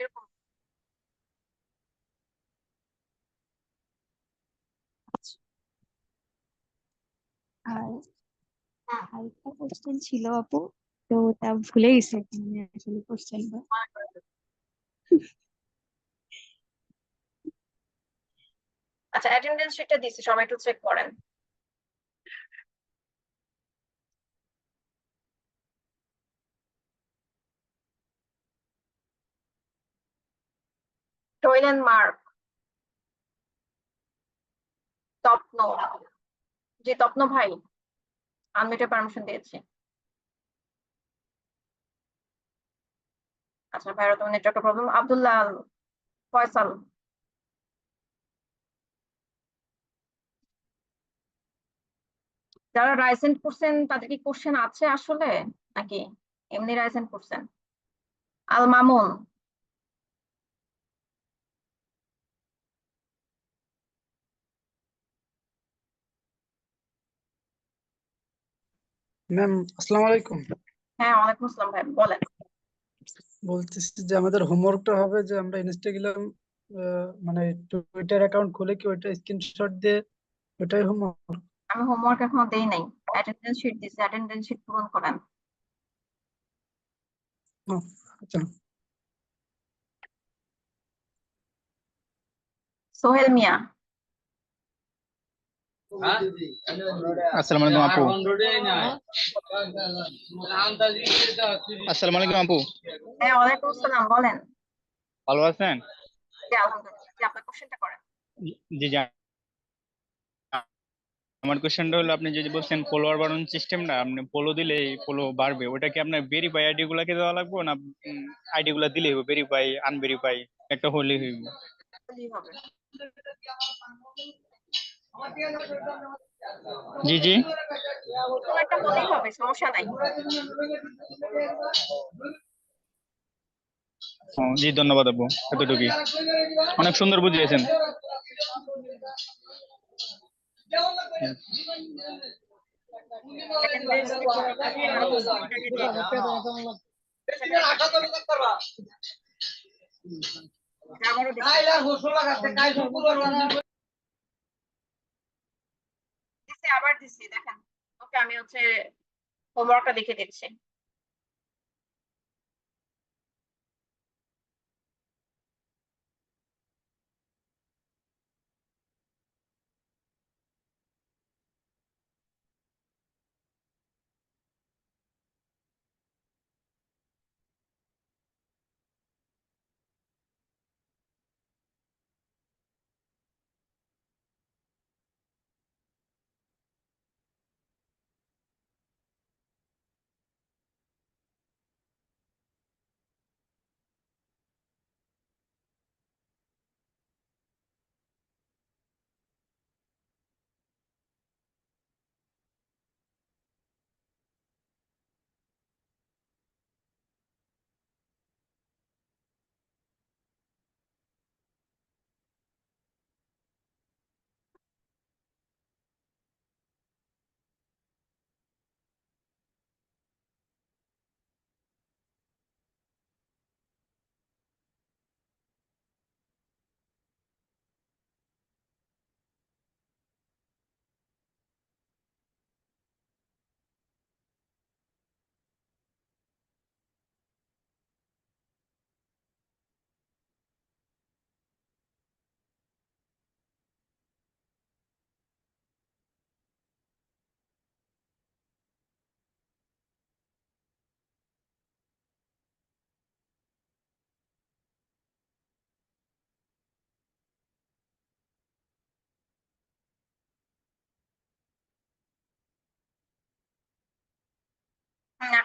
এরকম। আর হুম, আরেকটা কোশ্চেন ছিল আপু, তো ওটা ভুলে গেছি আমি আসলে কোশ্চেনটা। মনে করে। আচ্ছা, অ্যাটেন্ডেন্স শিটটা দিচ্ছি, সবাই একটু চেক করেন। টয়লেন মার্ক, তপ্ন, জি তপ্ন ভাই, আনমিউটে পারমিশন দিয়েছি। আচ্ছা, ভাইরা তোমার নেটওয়ার্ক প্রবলেম। আব্দুল্লাহ আল, ফয়সাল, যারা রাইসেন্ট করছেন তাদের কি কোশ্চেন আছে আসলে, নাকি এমনি রাইসেন্ট করছেন? আল মামুন, ম্যাম, আসসালামু আলাইকুম। হ্যাঁ ওয়ালাইকুম আসসালাম ভাই, বলেন। বলতেছি যে আমাদের হোমওয়ার্কটা হবে যে আমরা ইনস্টাগ্রাম মানে টুইটার অ্যাকাউন্ট খুলে কি ওইটা স্ক্রিনশট দিয়ে, ওইটাই হোমওয়ার্ক। আমি হোমওয়ার্ক এখনো দেই নাই, অ্যাটেন্ডেন্স শিট দিছি, অ্যাটেন্ডেন্স শিট পূরণ করেন। আচ্ছা। সোহেল মিয়া, আসসালামু আলাইকুম আপু। আসসালামু আলাইকুম আপু, হ্যাঁ ওয়ালাইকুম আসসালাম, বলেন। ভালো আছেন? জি আলহামদুলিল্লাহ, জি আপনার কোশ্চেনটা করেন। জি জি, আমার কোশ্চেনটা হলো, আপনি যদি বলছেন ফলোয়ার বাড়ানোর সিস্টেমটা, আপনি ফলো দিলে ফলো বাড়বে, ওটা কি আপনার ভেরিফাই আইডি গুলাকে দেওয়া লাগবে, না আইডি গুলা দিলেই ভেরিফাই আনভেরিফাই একটা হলেই হইবে? বললেই হবে। জি জি। কোনো একটা হলেই হবে, সমস্যা নাই। ও, জি ধন্যবাদ আপু, এতটুকুই। অনেক সুন্দর বুঝিয়েছেন। অ্যাটেন্ডেন্স শিট হচ্ছে টুইটারে দিয়ে দিন। আচ্ছা ভাই, আবারও দিছি, আবার দিছি, দেখেন। ওকে, আমি হচ্ছে হোমওয়ার্কটা দেখে দিচ্ছি।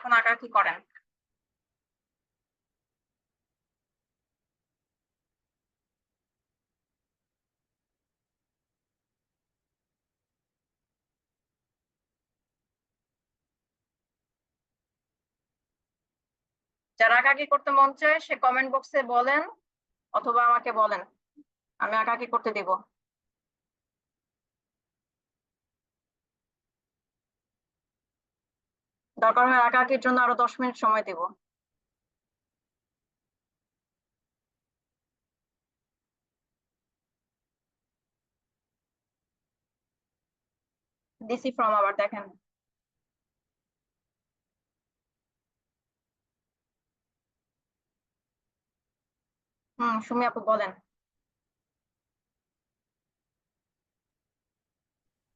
এখন আঁকাআঁকি করেন। যারা আঁকাআঁকি করতে মন চায় সে কমেন্ট বক্সে বলেন অথবা আমাকে বলেন, আমি আঁকাআঁকি করতে দিব। দরকার হয় আঁকাআঁকির জন্য আরো 10 মিনিট সময় দিব। ডিসি ফর্ম আবার দেখেন। সুমি আপু বলেন।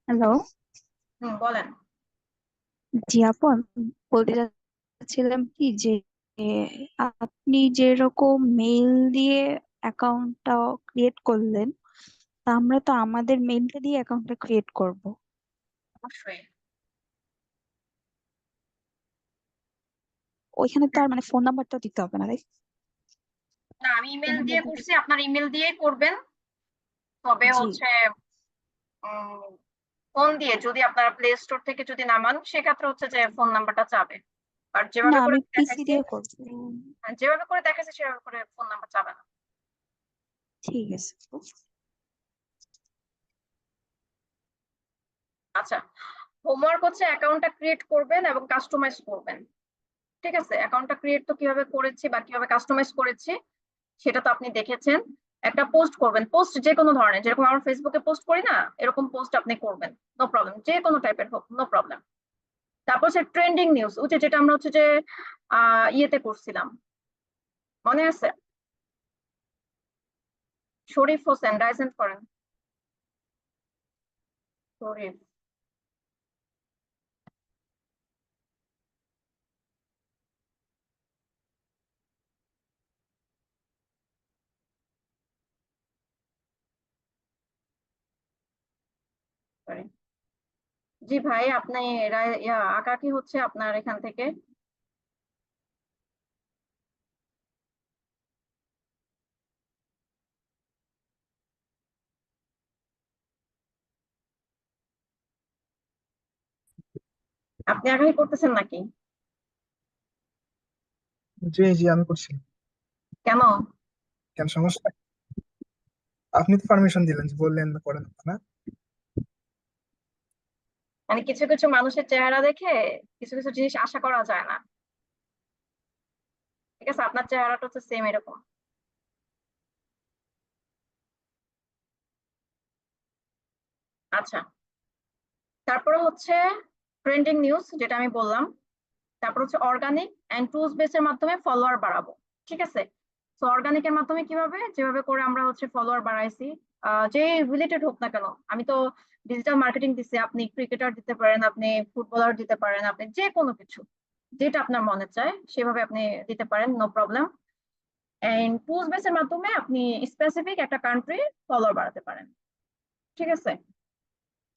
হ্যালো। বলেন। জি আপু, আমি বলতে চাচ্ছিলাম কি যে আপনি যেরকম মেইল দিয়ে অ্যাকাউন্টটা ক্রিয়েট করলেন, তা আমরা তো আমাদের মেইলটা দিয়ে অ্যাকাউন্টটা ক্রিয়েট করব। অবশ্যই। ওইখানে তো আর মানে ফোন নাম্বারটা দিতে হবে না, তাই? না, আমি ফোন ইমেল নাম্বার দিয়ে করছি, আপনার ইমেল দিয়েই করবেন। তবে জি হচ্ছে ফোন দিয়ে যদি আপনারা প্লে স্টোর থেকে যদি নামান সেক্ষেত্রে হচ্ছে যে ফোন নাম্বারটা চাবে। আর না, যেভাবে করে আমি পিসি দেখাইছি, দিয়ে করব। যেভাবে করে দেখাইছি সেভাবে করে ফোন নাম্বার চাবে না। ঠিক আছে। আচ্ছা, হোমওয়ার্ক হচ্ছে অ্যাকাউন্টটা ক্রিয়েট করবেন এবং কাস্টমাইজ করবেন। ঠিক আছে, অ্যাকাউন্টটা ক্রিয়েট তো কিভাবে করেছি বা কিভাবে কাস্টমাইজ করেছি সেটা তো আপনি দেখেছেন। একটা পোস্ট করবেন, পোস্ট যে কোনো ধরনের, যেরকম আমরা ফেসবুকে পোস্ট করি না, এরকম পোস্ট আপনি করবেন, নো প্রবলেম, যে কোনো টাইপের হোক, নো প্রবলেম। তারপর হচ্ছে ট্রেন্ডিং নিউজ, ওই যে যেটা আমরা হচ্ছে যে ইয়েতে করছিলাম, মনে আছে? শরীফ হোসেন রাইজেন্ট করেন। শরীফ, sorry। জি ভাই, আপনি আঁকাকি হচ্ছে আপনার এখান থেকে। আপনি আঁকাকি করতেছেন নাকি? জি জি আমি করছি। কেন? কেন সমস্যা? আপনি তো পারমিশন দিলেন, যে বললেন করেন না। মানে কিছু কিছু মানুষের চেহারা দেখে কিছু কিছু জিনিস আশা করা যায় না। ঠিক আছে, আপনার চেহারাটা হচ্ছে সেম এরকম। আচ্ছা, তারপরে হচ্ছে ট্রেন্ডিং নিউজ যেটা আমি বললাম। তারপর হচ্ছে অর্গানিক এন্ড টুলস বেসের মাধ্যমে ফলোয়ার বাড়াবো। ঠিক আছে, তো অর্গানিকের মাধ্যমে কিভাবে, যেভাবে করে আমরা হচ্ছে ফলোয়ার বাড়াইছি, যে রিলেটেড হোক না কেন। আমি তো ডিজিটাল মার্কেটিং দিচ্ছি, আপনি ক্রিকেটার দিতে পারেন, আপনি ফুটবলার দিতে পারেন, আপনি যে কোনো কিছু যেটা আপনার মনে চায় সেভাবে আপনি দিতে পারেন, নো প্রবলেম। এন্ড টুলস বেসের মাধ্যমে আপনি স্পেসিফিক একটা কান্ট্রি ফলোয়ার বাড়াতে পারেন। ঠিক আছে,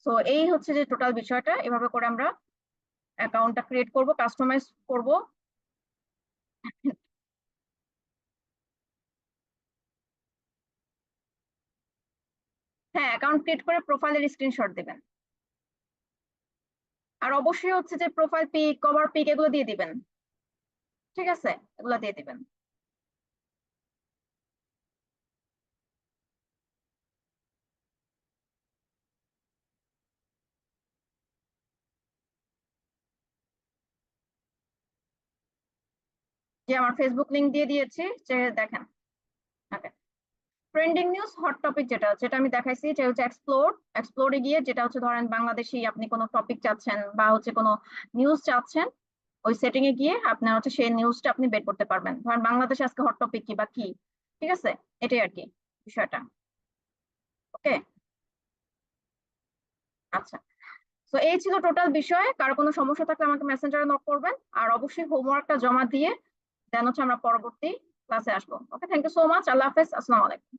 তো এই হচ্ছে যে টোটাল বিষয়টা, এভাবে করে আমরা অ্যাকাউন্টটা ক্রিয়েট করব, কাস্টমাইজ করব। হ্যাঁ, অ্যাকাউন্ট ক্রিয়েট করে প্রোফাইলের স্ক্রিনশট দিবেন। আর অবশ্যই হচ্ছে যে প্রোফাইল পিক, কভার পিক এগুলো দিয়ে দিবেন। ঠিক আছে, এগুলো দিয়ে দিবেন। যে আমার ফেসবুক লিংক দিয়ে দিয়েছি, যে দেখেন। ওকে, ট্রেন্ডিং নিউজ হট টপিক যেটা যেটা আমি দেখাইছি যে হচ্ছে এক্সপ্লোরে গিয়ে, যেটা হচ্ছে ধরেন বাংলাদেশি আপনি কোনো টপিক চাচ্ছেন বা হচ্ছে কোনো নিউজ চাচ্ছেন, ওই সেটিং এ গিয়ে আপনার হচ্ছে সেই নিউজটা আপনি বের করতে পারবেন, ধরেন বাংলাদেশে আজকে হট টপিক কি বা কি। ঠিক আছে, এটাই আর কি বিষয়টা। ওকে, আচ্ছা। তো এই ছিল টোটাল বিষয়। কারো কোনো সমস্যা থাকলে আমাকে মেসেঞ্জারে নক করবেন। আর অবশ্যই হোমওয়ার্কটা জমা দিয়ে দেন হচ্ছে আমরা পরবর্তী ক্লাসে আসবো। ওকে, থ্যাংক ইউ সো মাচ। আল্লাহ হাফেজ, আসসালামু আলাইকুম।